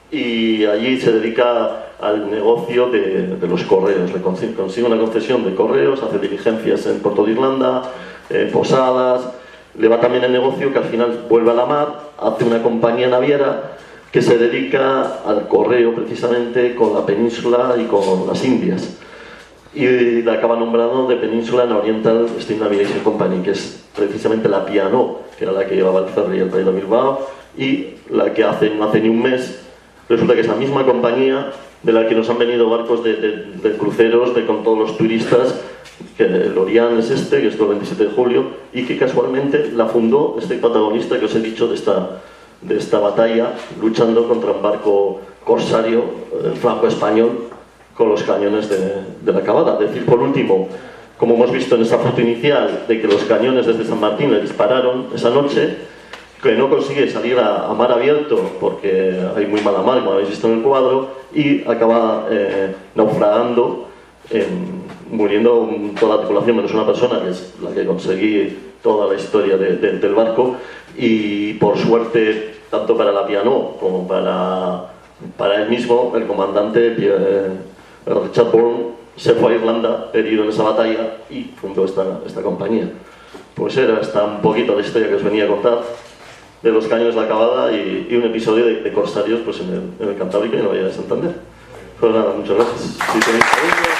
[SPEAKER 2] y allí se dedica al negocio de los correos. Consigue una concesión de correos, hace diligencias en Puerto de Irlanda, posadas, le va también el negocio que al final vuelve a la mar, hace una compañía naviera que se dedica al correo precisamente con la península y con las Indias. Y la acaba nombrando de Península en Oriental Steam Navigation Company, que es precisamente la P&O, que era la que llevaba el ferry al Reino de Bilbao, y la que no hace ni un mes resulta que es la misma compañía de la que nos han venido barcos de cruceros con todos los turistas, que el Orián es que es el 27 de julio, y que casualmente la fundó este protagonista que os he dicho de esta batalla, luchando contra un barco corsario franco-español con los cañones de la Cavada. Es decir, por último, como hemos visto en esa foto inicial, de que los cañones desde San Martín le dispararon esa noche, que no consigue salir a mar abierto porque hay muy mala mar, como habéis visto en el cuadro, y acaba naufragando, muriendo toda la tripulación menos una persona, que es la que conseguí toda la historia del barco, y por suerte, tanto para la P&O como para él mismo, el comandante Richard Bourne se fue a Irlanda herido en esa batalla y fundó esta compañía. Pues era un poquito la historia que os venía a contar de los cañones de la Cavada y un episodio de corsarios pues, en el Cantábrico y en la Bahía de Santander. Pues nada, muchas gracias. Si tenéis preguntas.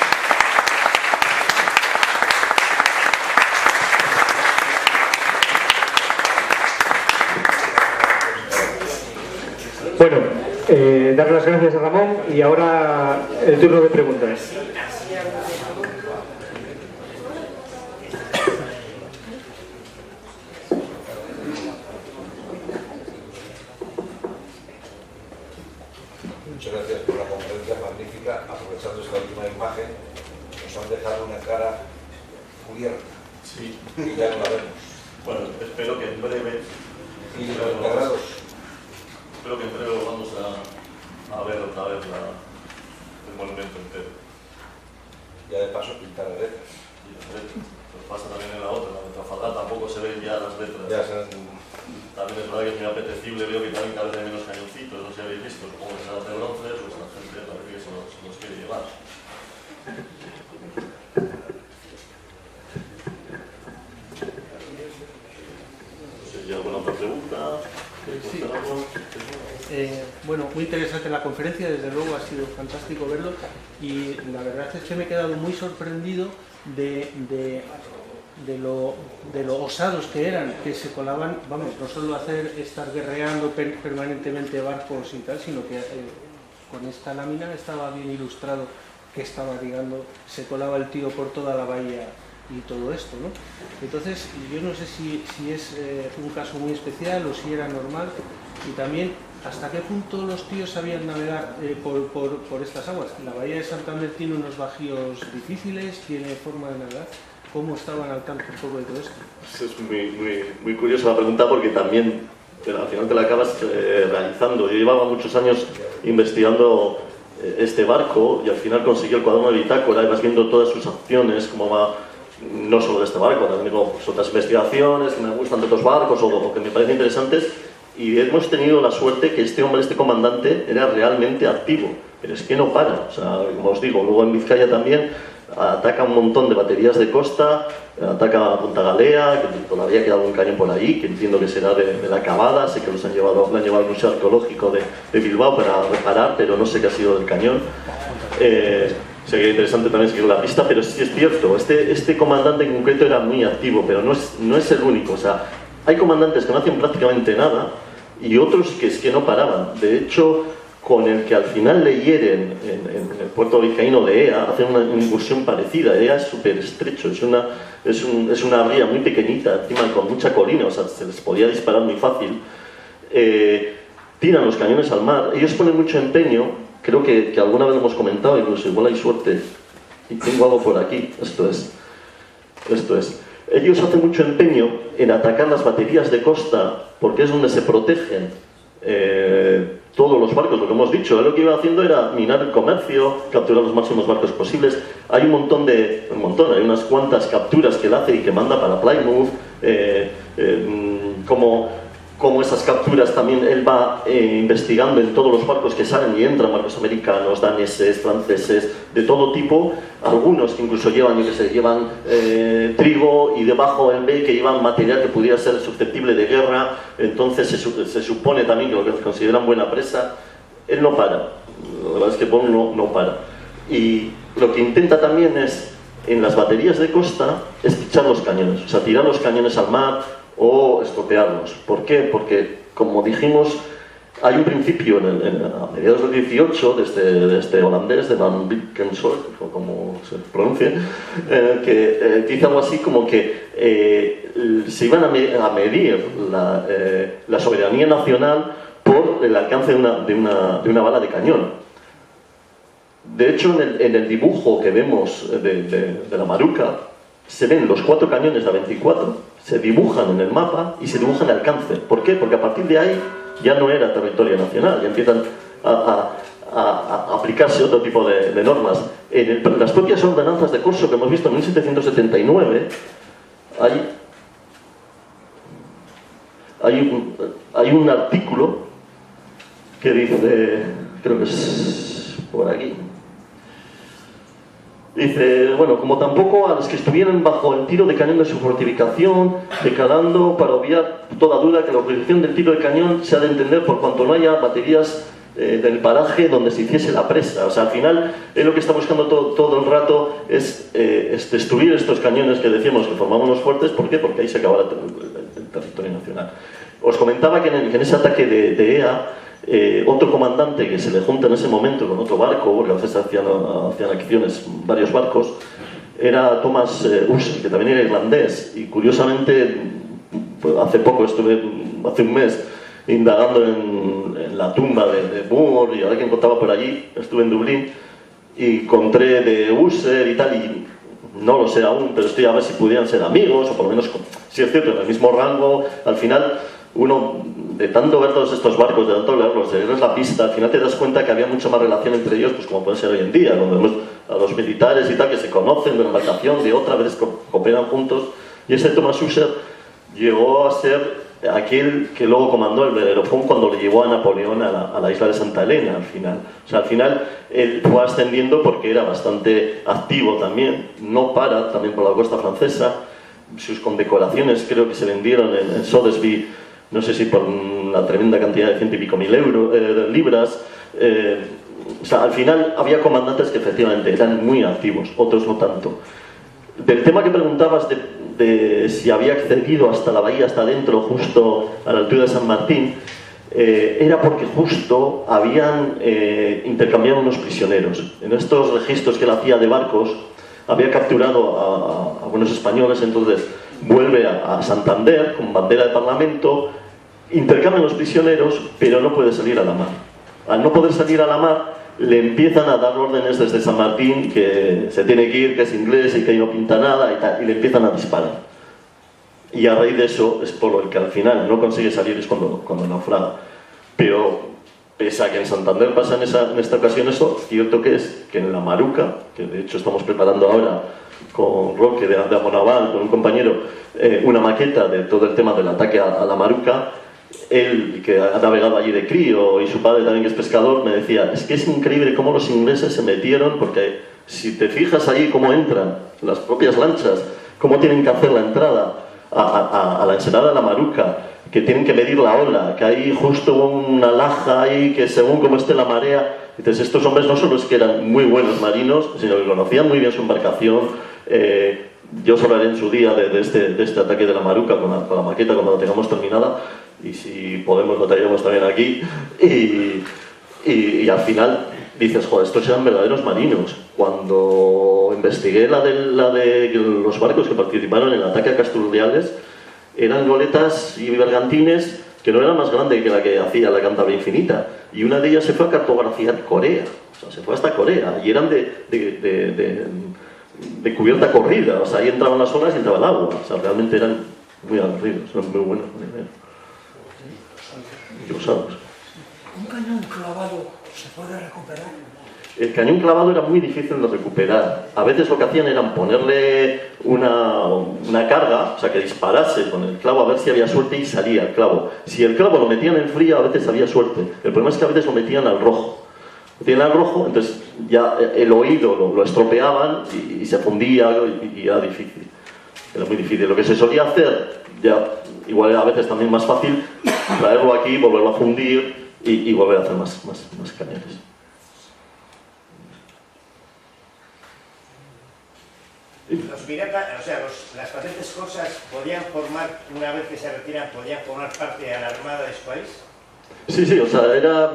[SPEAKER 1] Bueno, dar las gracias a Ramón y ahora el turno de preguntas.
[SPEAKER 3] Muchas gracias por la conferencia magnífica. Aprovechando esta última imagen, nos han dejado una cara cubierta.
[SPEAKER 2] Sí.
[SPEAKER 3] Y ya no la vemos.
[SPEAKER 2] Bueno, espero que en breve.
[SPEAKER 3] Y los enterrados.
[SPEAKER 2] Espero que en breve vamos a ver otra vez el monumento entero.
[SPEAKER 3] Ya de paso pintar las letras.
[SPEAKER 2] Y las letras. Pues pasa también en la otra, en Trafalgar tampoco se ven ya las letras.
[SPEAKER 3] Ya se
[SPEAKER 2] También es verdad que es muy apetecible, veo que también cada vez hay menos cañoncitos, no sé si habéis visto, como que se de bronce, pues la gente parece que se los quiere llevar. No sé si hay alguna otra pregunta.
[SPEAKER 4] Sí. Bueno, muy interesante la conferencia, desde luego ha sido fantástico verlo y la verdad es que me he quedado muy sorprendido de lo osados que eran, que se colaban, vamos, no solo estar guerreando permanentemente barcos y tal, sino que con esta lámina estaba bien ilustrado que estaba digando, se colaba el tío por toda la bahía y todo esto, ¿no? Entonces, yo no sé si es un caso muy especial o si era normal, y también hasta qué punto los tíos sabían navegar por estas aguas. La bahía de Santander tiene unos bajíos difíciles, tiene forma de nadar. ¿Cómo estaban al tanto un poco de todo esto?
[SPEAKER 2] Es muy curiosa la pregunta porque también al final te la acabas realizando. Yo llevaba muchos años investigando este barco y al final conseguí el cuaderno de bitácora y vas viendo todas sus acciones, cómo va no solo de este barco, también tengo pues, otras investigaciones que me gustan de otros barcos o que me parecen interesantes, y hemos tenido la suerte que este hombre, este comandante, era realmente activo, pero es que no para. O sea, como os digo, luego en Vizcaya también ataca un montón de baterías de costa, ataca a Punta Galea, que todavía queda un cañón por allí, que entiendo que será de la Cavada, sé que lo han llevado al Museo Arqueológico de Bilbao para reparar, pero no sé qué ha sido del cañón. Sería interesante también seguir la pista, pero sí es cierto, este comandante en concreto era muy activo, pero no es el único. O sea, hay comandantes que no hacían prácticamente nada y otros que es que no paraban. De hecho, con el que al final le hieren en el puerto vizcaíno de Ea, hacen una incursión parecida. Ea es súper estrecho, es una ría muy pequeñita, encima con mucha colina, o sea, se les podía disparar muy fácil. Tiran los cañones al mar, ellos ponen mucho empeño, creo que alguna vez lo hemos comentado, incluso igual hay suerte, y tengo algo por aquí, esto es. Ellos hacen mucho empeño en atacar las baterías de costa, porque es donde se protegen todos los barcos, lo que hemos dicho. Lo que iba haciendo era minar el comercio, capturar los máximos barcos posibles. Hay hay unas cuantas capturas que él hace y que manda para Plymouth, como esas capturas también él va investigando en todos los barcos que salen y entran, barcos americanos, daneses, franceses, de todo tipo, algunos que incluso llevan trigo, y debajo en B que llevan material que pudiera ser susceptible de guerra. Entonces se supone también que lo que consideran buena presa. Él no para, la verdad es que Bond no para. Y lo que intenta también es, en las baterías de costa, es pichar los cañones, o sea, tirar los cañones al mar o estropearlos. ¿Por qué? Porque, como dijimos, hay un principio a mediados del 18 de este holandés, de Van Beekensoort, o como se pronuncie, que dice algo así como que se iban a medir la soberanía nacional por el alcance de una bala de cañón. De hecho, en el dibujo que vemos de la Maruca, se ven los 4 cañones de A24, se dibujan en el mapa y se dibujan el alcance. ¿Por qué? Porque a partir de ahí ya no era territorio nacional, ya empiezan a aplicarse otro tipo de normas. En las propias ordenanzas de Corso que hemos visto en 1779, hay un artículo que dice, creo que es por aquí, dice, bueno, como tampoco a los que estuvieran bajo el tiro de cañón de su fortificación, declarando para obviar toda duda que la utilización del tiro de cañón se ha de entender por cuanto no haya baterías del paraje donde se hiciese la presa. O sea, al final, él lo que está buscando todo el rato es destruir estos cañones que decíamos que formaban los fuertes. ¿Por qué? Porque ahí se acaba el territorio nacional. Os comentaba que en ese ataque de Ea, otro comandante que se le junta en ese momento con otro barco, porque a veces hacían acciones varios barcos, era Thomas Ussel, que también era irlandés, y curiosamente pues hace un mes indagando en la tumba de Moore, y a ver quién contaba por allí, estuve en Dublín y encontré de Ussel y tal, y no lo sé aún, pero estoy a ver si pudieran ser amigos, o por lo menos, si es cierto, en el mismo rango. Al final, uno, de tanto ver todos estos barcos, de tanto leerlos, de leerles la pista, al final te das cuenta que había mucha más relación entre ellos, pues como puede ser hoy en día, donde vemos a los militares y tal, que se conocen de una embarcación, de otra, a veces cooperan juntos. Y ese Thomas Ussel llegó a ser aquel que luego comandó el Bellerophon cuando le llevó a Napoleón a la isla de Santa Elena, al final. O sea, al final él fue ascendiendo porque era bastante activo también, no para, también por la costa francesa. Sus condecoraciones creo que se vendieron en Sotheby, no sé si por una tremenda cantidad de 100 y pico mil libras. O sea, al final había comandantes que efectivamente eran muy activos, otros no tanto. Del tema que preguntabas de si había accedido hasta la bahía, hasta adentro, justo a la altura de San Martín, era porque justo habían intercambiado unos prisioneros. En estos registros que él hacía de barcos, había capturado a buenos españoles, entonces vuelve a Santander con bandera de parlamento, intercambian los prisioneros, pero no puede salir a la mar. Al no poder salir a la mar, le empiezan a dar órdenes desde San Martín que se tiene que ir, que es inglés y que ahí no pinta nada y tal, y le empiezan a disparar. Y a raíz de eso es por lo que al final no consigue salir, es cuando naufraga. Pero pese a que en Santander pasa en esta ocasión eso, cierto que es que en la Maruca, que de hecho estamos preparando ahora con Roque de Amonaval, con un compañero, una maqueta de todo el tema del ataque a la Maruca. Él, que ha navegado allí de crío, y su padre también, que es pescador, me decía, es que es increíble cómo los ingleses se metieron, porque si te fijas allí cómo entran las propias lanchas, cómo tienen que hacer la entrada a la ensenada de la Maruca, que tienen que medir la ola, que hay justo una laja ahí, que según cómo esté la marea, dices, estos hombres no solo es que eran muy buenos marinos, sino que conocían muy bien su embarcación. Yo os hablaré en su día de este ataque de la Maruca con la maqueta cuando la tengamos terminada, y si podemos lo traeremos también aquí, y al final dices, joder, estos eran verdaderos marinos. Cuando investigué la de los barcos que participaron en el ataque a Casturdiales, eran goletas y bergantines que no eran más grandes que la que hacía la Cantabria Infinita, y una de ellas se fue a cartografiar Corea, o sea, se fue hasta Corea, y eran de cubierta corrida, o sea, ahí entraban las olas y entraba el agua, o sea, realmente eran muy aburridos, eran muy buenos.
[SPEAKER 5] ¿Un cañón clavado se puede recuperar?
[SPEAKER 2] El cañón clavado era muy difícil de recuperar. A veces lo que hacían era ponerle una carga, o sea, que disparase con el clavo a ver si había suerte y salía el clavo. Si el clavo lo metían en frío, a veces había suerte. El problema es que a veces lo metían al rojo. Entonces ya el oído lo estropeaban y se fundía y era difícil. Era muy difícil. Lo que se solía hacer, ya igual era a veces también más fácil, traerlo aquí, volverlo a fundir y volver a hacer más cañones.
[SPEAKER 6] Los piratas, o sea, las patentes corsas podían formar, una vez que se retiran, podían formar parte de la armada de su país.
[SPEAKER 2] Sí, o sea, era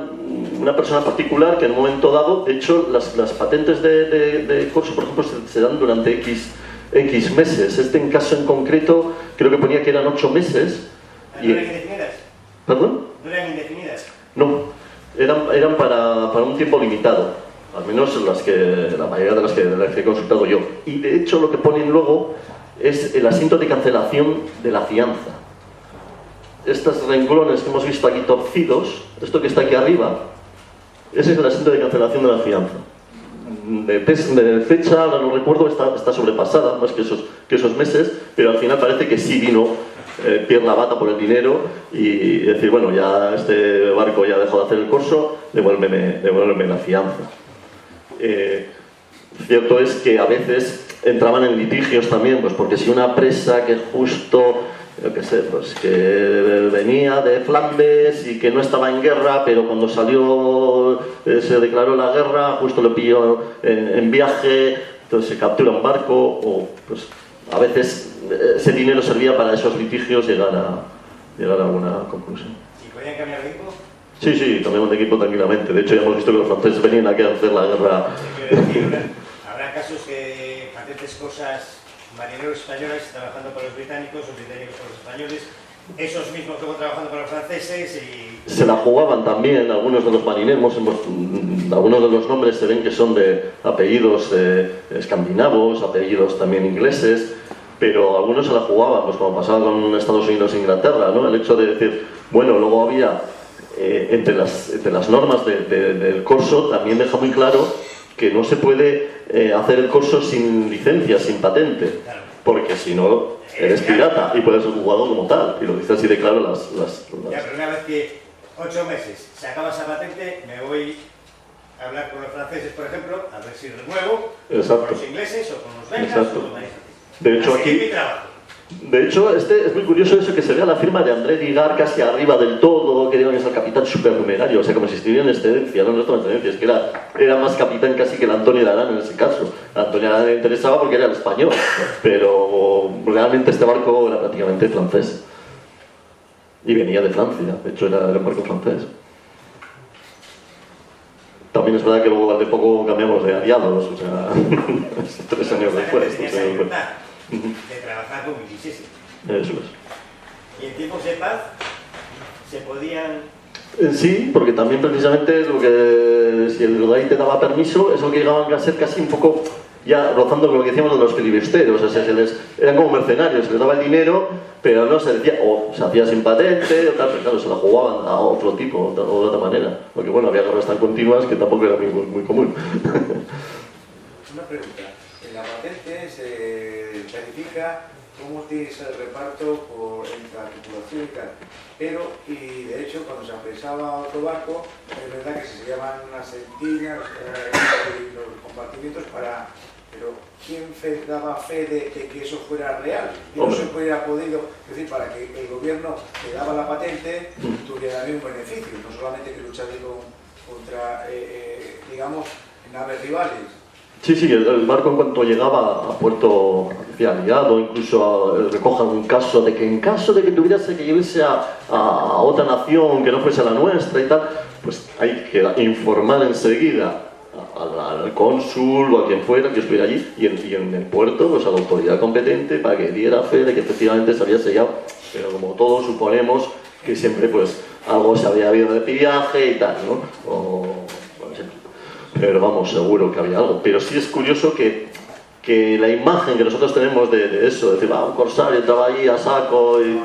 [SPEAKER 2] una persona particular que en un momento dado, de hecho, las patentes de corso, por ejemplo, se dan durante X meses. En caso en concreto, creo que ponía que eran 8 meses.
[SPEAKER 6] ¿No eran indefinidas?
[SPEAKER 2] ¿Perdón?
[SPEAKER 6] ¿No eran indefinidas?
[SPEAKER 2] No, eran para un tiempo limitado. Al menos la mayoría de las que he consultado yo. Y de hecho lo que ponen luego es el asiento de cancelación de la fianza. Estos renglones que hemos visto aquí torcidos, esto que está aquí arriba, ese es el asiento de cancelación de la fianza. De fecha, ahora no recuerdo, está sobrepasada, más que esos meses, pero al final parece que sí vino Pierre Lavata por el dinero y decir, bueno, ya este barco ya dejó de hacer el corso, devuélveme la fianza. Cierto es que a veces entraban en litigios también, pues porque si una presa que justo, yo qué sé, pues que venía de Flandes y que no estaba en guerra, pero cuando salió se declaró la guerra, justo lo pilló en viaje, entonces se captura un barco, o pues a veces ese dinero servía para esos litigios llegar a alguna conclusión.
[SPEAKER 6] ¿Y podían cambiar de equipo?
[SPEAKER 2] Sí, cambiamos de equipo tranquilamente. De hecho, ya hemos visto que los franceses venían aquí a hacer la guerra.
[SPEAKER 6] Habrá casos que patentes cosas, marineros españoles trabajando para los británicos, o británicos para los españoles, esos mismos luego trabajando para los franceses y...
[SPEAKER 2] Se la jugaban también algunos de los marineros, algunos de los nombres se ven que son de apellidos escandinavos, apellidos también ingleses, pero algunos se la jugaban, pues como pasaba con Estados Unidos e Inglaterra, ¿no? El hecho de decir, bueno, luego había... entre las normas del corso también deja muy claro que no se puede hacer el corso sin licencia, sin patente, porque si no eres pirata y puedes ser jugado como tal, y lo dice así de claro las...
[SPEAKER 6] Ya, pero una vez que 8 meses se acaba esa patente, me voy a hablar con los franceses, por ejemplo, a ver si renuevo,
[SPEAKER 2] Exacto.
[SPEAKER 6] con los ingleses o con los belgas.
[SPEAKER 2] Exacto.
[SPEAKER 6] O con los...
[SPEAKER 2] De hecho,
[SPEAKER 6] así
[SPEAKER 2] aquí...
[SPEAKER 6] es mi trabajo.
[SPEAKER 2] De hecho, es muy curioso eso que se vea la firma de André Digar casi arriba del todo, que digan que es el capitán supernumerario, o sea, como si estuviera en excedencia, no estaba en excedencia, es que era más capitán casi que el Antonio de Arán en ese caso. A Antonio de Arán le interesaba porque era el español, pero realmente este barco era prácticamente francés. Y venía de Francia, de hecho era un barco francés. También es verdad que luego de poco cambiamos de aliados, o sea, 3 años después.
[SPEAKER 6] De trabajar como quisiese.
[SPEAKER 2] Eso es.
[SPEAKER 6] ¿Y en tiempos de paz se podían...?
[SPEAKER 2] Sí, porque también precisamente lo que si el Rodai te daba permiso es lo que llegaban a ser casi un poco ya rozando con lo que decíamos de los filibusteros, o sea, eran como mercenarios, se les daba el dinero, pero no se decía, o se hacía sin patente, o tal, pero claro, se la jugaban a otro tipo, o de otra manera, porque bueno, había guerras tan continuas que tampoco era muy común.
[SPEAKER 3] Una pregunta, en la patente se verifica cómo tiene que ser el reparto entre la tripulación y tal, pero, y de hecho, cuando se apresaba otro barco, es verdad que se llaman unas sentinas y los compartimientos para... Pero, ¿quién daba fe de que eso fuera real? Y no se hubiera podido, es decir, para que el gobierno que daba la patente tuviera también un beneficio, no solamente que luchar contra, digamos, naves rivales.
[SPEAKER 2] Sí, el barco en cuanto llegaba a puerto había aliado, incluso recojan un caso de que en caso de que tuviese que irse a otra nación que no fuese la nuestra y tal, pues hay que informar enseguida al cónsul o a quien fuera que estuviera allí y en el puerto pues a la autoridad competente para que diera fe de que efectivamente se había sellado, pero como todos suponemos que siempre pues algo se había habido de viaje y tal, ¿no? Pero vamos, seguro que había algo. Pero sí es curioso que la imagen que nosotros tenemos de eso, de decir, un corsario entraba ahí a saco, y,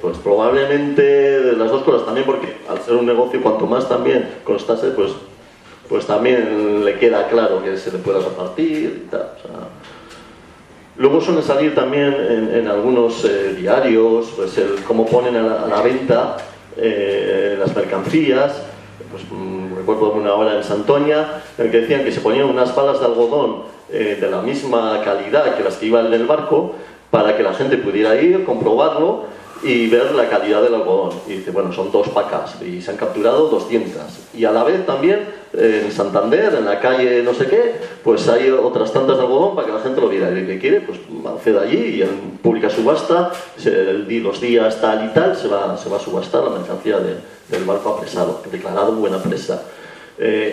[SPEAKER 2] pues probablemente las dos cosas también, porque al ser un negocio, cuanto más también constase, pues también le queda claro que se le pueda repartir y tal. O sea, luego suele salir también en algunos diarios, pues cómo ponen a la venta las mercancías. Pues recuerdo una hora en Santoña en el que decían que se ponían unas balas de algodón de la misma calidad que las que iban en el barco para que la gente pudiera ir, comprobarlo y ver la calidad del algodón. Y dice, bueno, son 2 pacas y se han capturado 200. Y a la vez también en Santander, en la calle no sé qué, pues hay otras tantas de algodón para que la gente lo viera. Y el que quiere, pues accede allí y en pública subasta, los días tal y tal, se va a subastar la mercancía del barco apresado, declarado buena presa.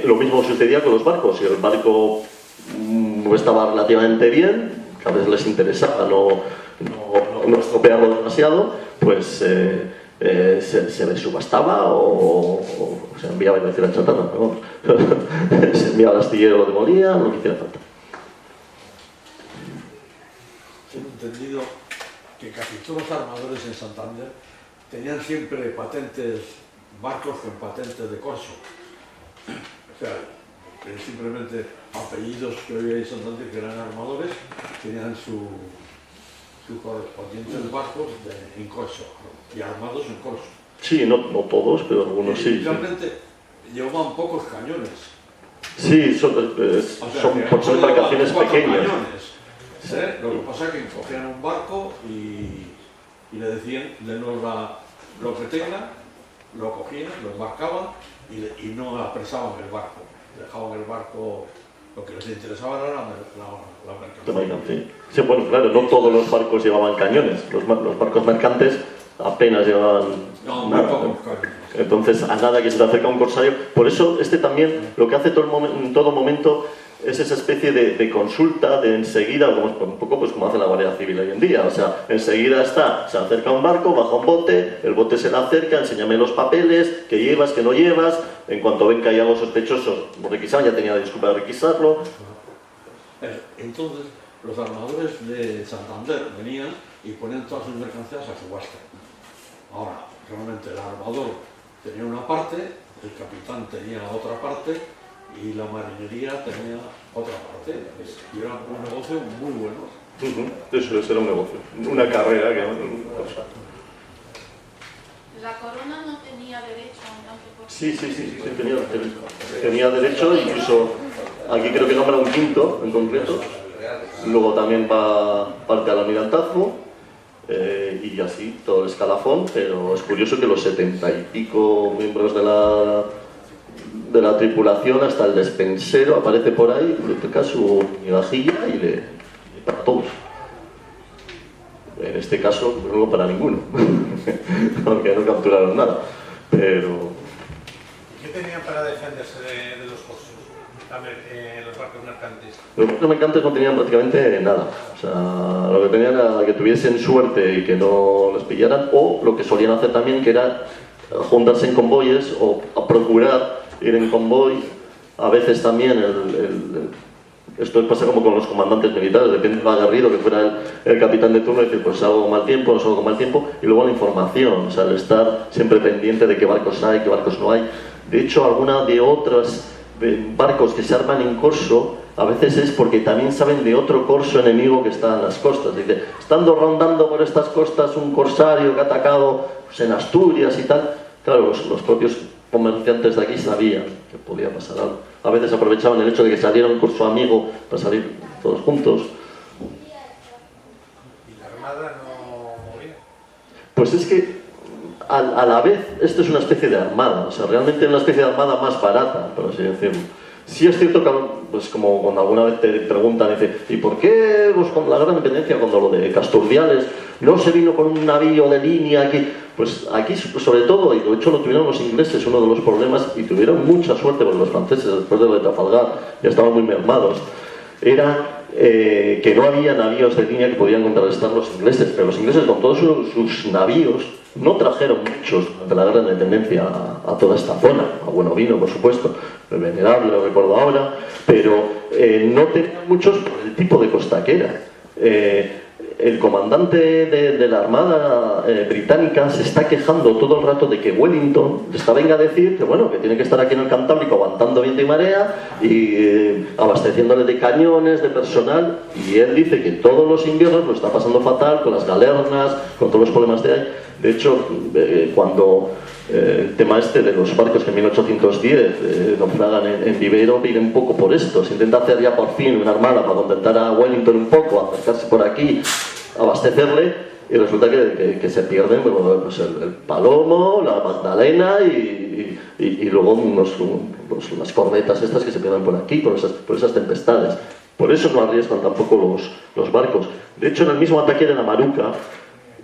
[SPEAKER 2] Lo mismo sucedía con los barcos. Si el barco estaba relativamente bien, que a veces les interesaba no estropearlo demasiado, pues se les subastaba o se enviaba, iba a decir a chatarra, pero vamos, se enviaba al astillero, lo demolía, lo que hiciera falta.
[SPEAKER 5] Tengo entendido que casi todos los armadores en Santander tenían siempre barcos con patentes de corso. O sea, que simplemente apellidos que hoy hay en Santander que eran armadores, tenían su correspondientes barcos en corso y armados en corso.
[SPEAKER 2] Sí, no todos, pero algunos sí.
[SPEAKER 5] Realmente llevaban pocos cañones.
[SPEAKER 2] Sí, son embarcaciones pequeñas.
[SPEAKER 5] Sí. Lo que pasa es que cogían un barco y le decían, denos lo que tenga, lo cogían, lo embarcaban y no apresaban el barco. Dejaban el barco, lo que les interesaba era la mercancía.
[SPEAKER 2] Sí, bueno, claro, no todos los barcos llevaban cañones. Los barcos mercantes apenas llevaban nada.
[SPEAKER 5] Pocos cañones.
[SPEAKER 2] Entonces, a nada que se te acerca un corsario. Por eso, también, lo que hace en todo momento es esa especie de consulta, de enseguida, un poco pues como hace la Guardia Civil hoy en día. O sea, enseguida se acerca un barco, baja un bote, el bote se le acerca, enséñame los papeles, que llevas, que no llevas. En cuanto ven que hay algo sospechoso, lo requisaban, ya tenía la disculpa de requisarlo.
[SPEAKER 5] Entonces, los armadores de Santander venían y ponían todas sus mercancías a subasta. Ahora, realmente el armador tenía una parte, el capitán tenía otra parte y la marinería tenía otra parte. Y era un negocio muy bueno.
[SPEAKER 2] Eso era un negocio, una carrera que...
[SPEAKER 7] ¿La corona no tenía derecho a un tanto?
[SPEAKER 2] Sí, tenía derecho, incluso aquí creo que nombra un quinto en concreto, luego también parte al almirantazgo y así todo el escalafón, pero es curioso que los 70 y pico miembros de la tripulación, hasta el despensero aparece por ahí, le toca su migajilla y le para todos. En este caso, no para ninguno, aunque no capturaron nada, pero...
[SPEAKER 6] ¿Qué tenían para defenderse de los corsos, los barcos mercantes?
[SPEAKER 2] Los barcos mercantes no tenían prácticamente nada. O sea, lo que tenían era que tuviesen suerte y que no les pillaran, o lo que solían hacer también, que era juntarse en convoyes o a procurar ir en convoy. A veces también Esto pasa como con los comandantes militares, depende del aguerrido que fuera el capitán de turno, decir, pues salgo con mal tiempo, no salgo con mal tiempo, y luego la información, o sea, el estar siempre pendiente de qué barcos hay, qué barcos no hay. De hecho, alguna de otros barcos que se arman en corso, a veces es porque también saben de otro corso enemigo que está en las costas. Dice, estando rondando por estas costas un corsario que ha atacado pues, en Asturias y tal, claro, los propios comerciantes de aquí sabían que podía pasar algo. A veces aprovechaban el hecho de que salieron con su amigo para salir todos juntos.
[SPEAKER 3] ¿Y la Armada no movía?
[SPEAKER 2] Pues es que a la vez esto es una especie de armada, o sea, realmente es una especie de armada más barata, por así decirlo. Sí es cierto que, pues como cuando alguna vez te preguntan, dice, ¿y por qué pues, con la gran independencia, cuando lo de Casturdiales no se vino con un navío de línea aquí? Pues aquí sobre todo, y de hecho lo tuvieron los ingleses, uno de los problemas, y tuvieron mucha suerte porque los franceses después de lo de Trafalgar ya estaban muy mermados, era que no había navíos de línea que podían contrarrestar los ingleses, pero los ingleses con todos sus navíos no trajeron muchos de la Gran Independencia a toda esta zona, a Buenovino por supuesto, el Venerable lo recuerdo ahora, pero no tenían muchos por el tipo de costa que era. El comandante de la Armada británica se está quejando todo el rato de que Wellington le está venga a decir que bueno, que tiene que estar aquí en el Cantábrico aguantando viento y marea y abasteciéndole de cañones, de personal, y él dice que todos los inviernos lo está pasando fatal con las galernas, con todos los problemas de ahí. De hecho, cuando el tema este de los barcos que en 1810 naufragan en Vivero viene un poco por esto. Se intenta hacer ya por fin una armada para contentar a Wellington un poco, acercarse por aquí, abastecerle, y resulta que se pierden pues el Palomo, la Magdalena y luego las corbetas estas que se pierden por aquí, por esas tempestades. Por eso no arriesgan tampoco los barcos. De hecho, en el mismo ataque de la Maruca,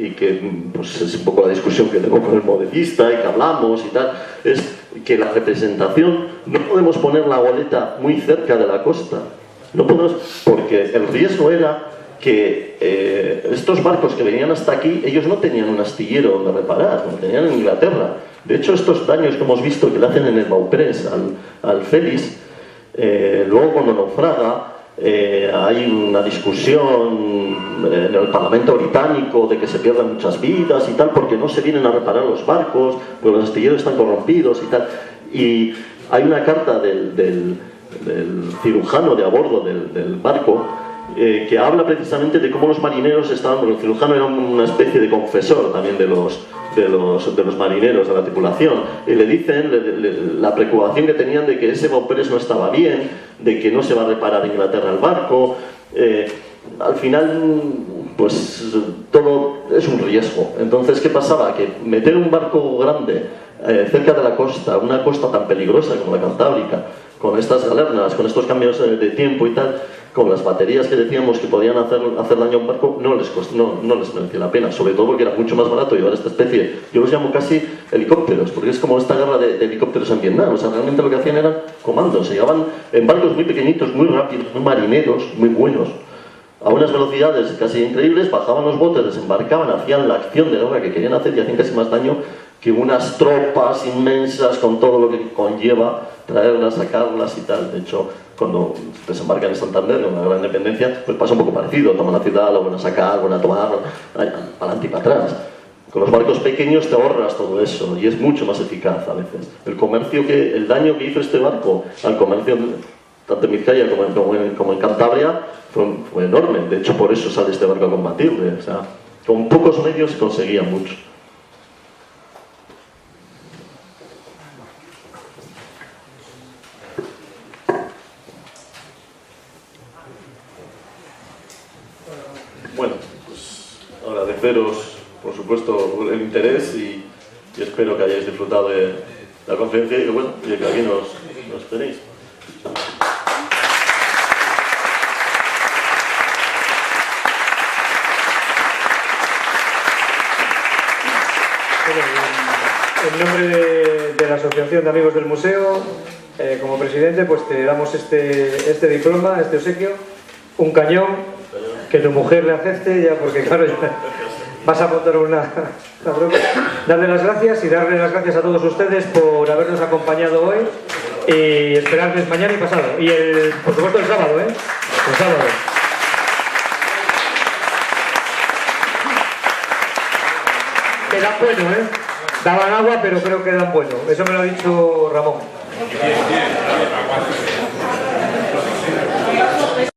[SPEAKER 2] y que pues, es un poco la discusión que tengo con el modelista y que hablamos y tal, es que la representación no podemos poner la goleta muy cerca de la costa, no podemos, porque el riesgo era que estos barcos que venían hasta aquí, ellos no tenían un astillero donde reparar, lo tenían en Inglaterra. De hecho, estos daños que hemos visto que le hacen en el Beauprés al Félix, luego cuando naufraga, hay una discusión en el Parlamento británico de que se pierden muchas vidas y tal porque no se vienen a reparar los barcos, porque los astilleros están corrompidos y tal. Y hay una carta del cirujano de a bordo del barco que habla precisamente de cómo los marineros estaban, porque el cirujano era una especie de confesor también de los marineros, de la tripulación, y le dicen la preocupación que tenían de que ese Beauprés no estaba bien, de que no se va a reparar en Inglaterra el barco. Al final, pues todo es un riesgo. Entonces, ¿qué pasaba? Que meter un barco grande cerca de la costa, una costa tan peligrosa como la Cantábrica, con estas galernas, con estos cambios de tiempo y tal, con las baterías que decíamos que podían hacer daño a un barco, no les merecía la pena, sobre todo porque era mucho más barato llevar esta especie, yo los llamo casi helicópteros, porque es como esta guerra de helicópteros en Vietnam. O sea, realmente lo que hacían eran comandos, se llevaban en barcos muy pequeñitos, muy rápidos, muy marineros, muy buenos, a unas velocidades casi increíbles, bajaban los botes, desembarcaban, hacían la acción de guerra que querían hacer y hacían casi más daño que unas tropas inmensas con todo lo que conlleva traerlas, sacarlas y tal. De hecho, cuando desembarcan en Santander, en la Gran Independencia, pues pasa un poco parecido, toman la ciudad, lo van a sacar, van a tomar, para adelante y para atrás. Con los barcos pequeños te ahorras todo eso y es mucho más eficaz a veces. El daño que hizo este barco al comercio, tanto en Vizcaya como en Cantabria, fue enorme. De hecho, por eso sale este barco a combatirle. O sea, con pocos medios se conseguía mucho. Bueno, pues agradeceros, por supuesto, el interés y espero que hayáis disfrutado de la conferencia y que, bueno, y que aquí nos tenéis.
[SPEAKER 1] En nombre de la Asociación de Amigos del Museo, como presidente, pues te damos este diploma, este obsequio, un cañón, que tu mujer le acepte, ya porque claro, ya vas a montar una broma. Darle las gracias y darle las gracias a todos ustedes por habernos acompañado hoy y esperarles mañana y pasado. Y por supuesto el sábado, El sábado. Quedan bueno, ¿eh? Daban agua, pero creo que dan bueno. Eso me lo ha dicho Ramón.
[SPEAKER 8] Bien, bien, bien.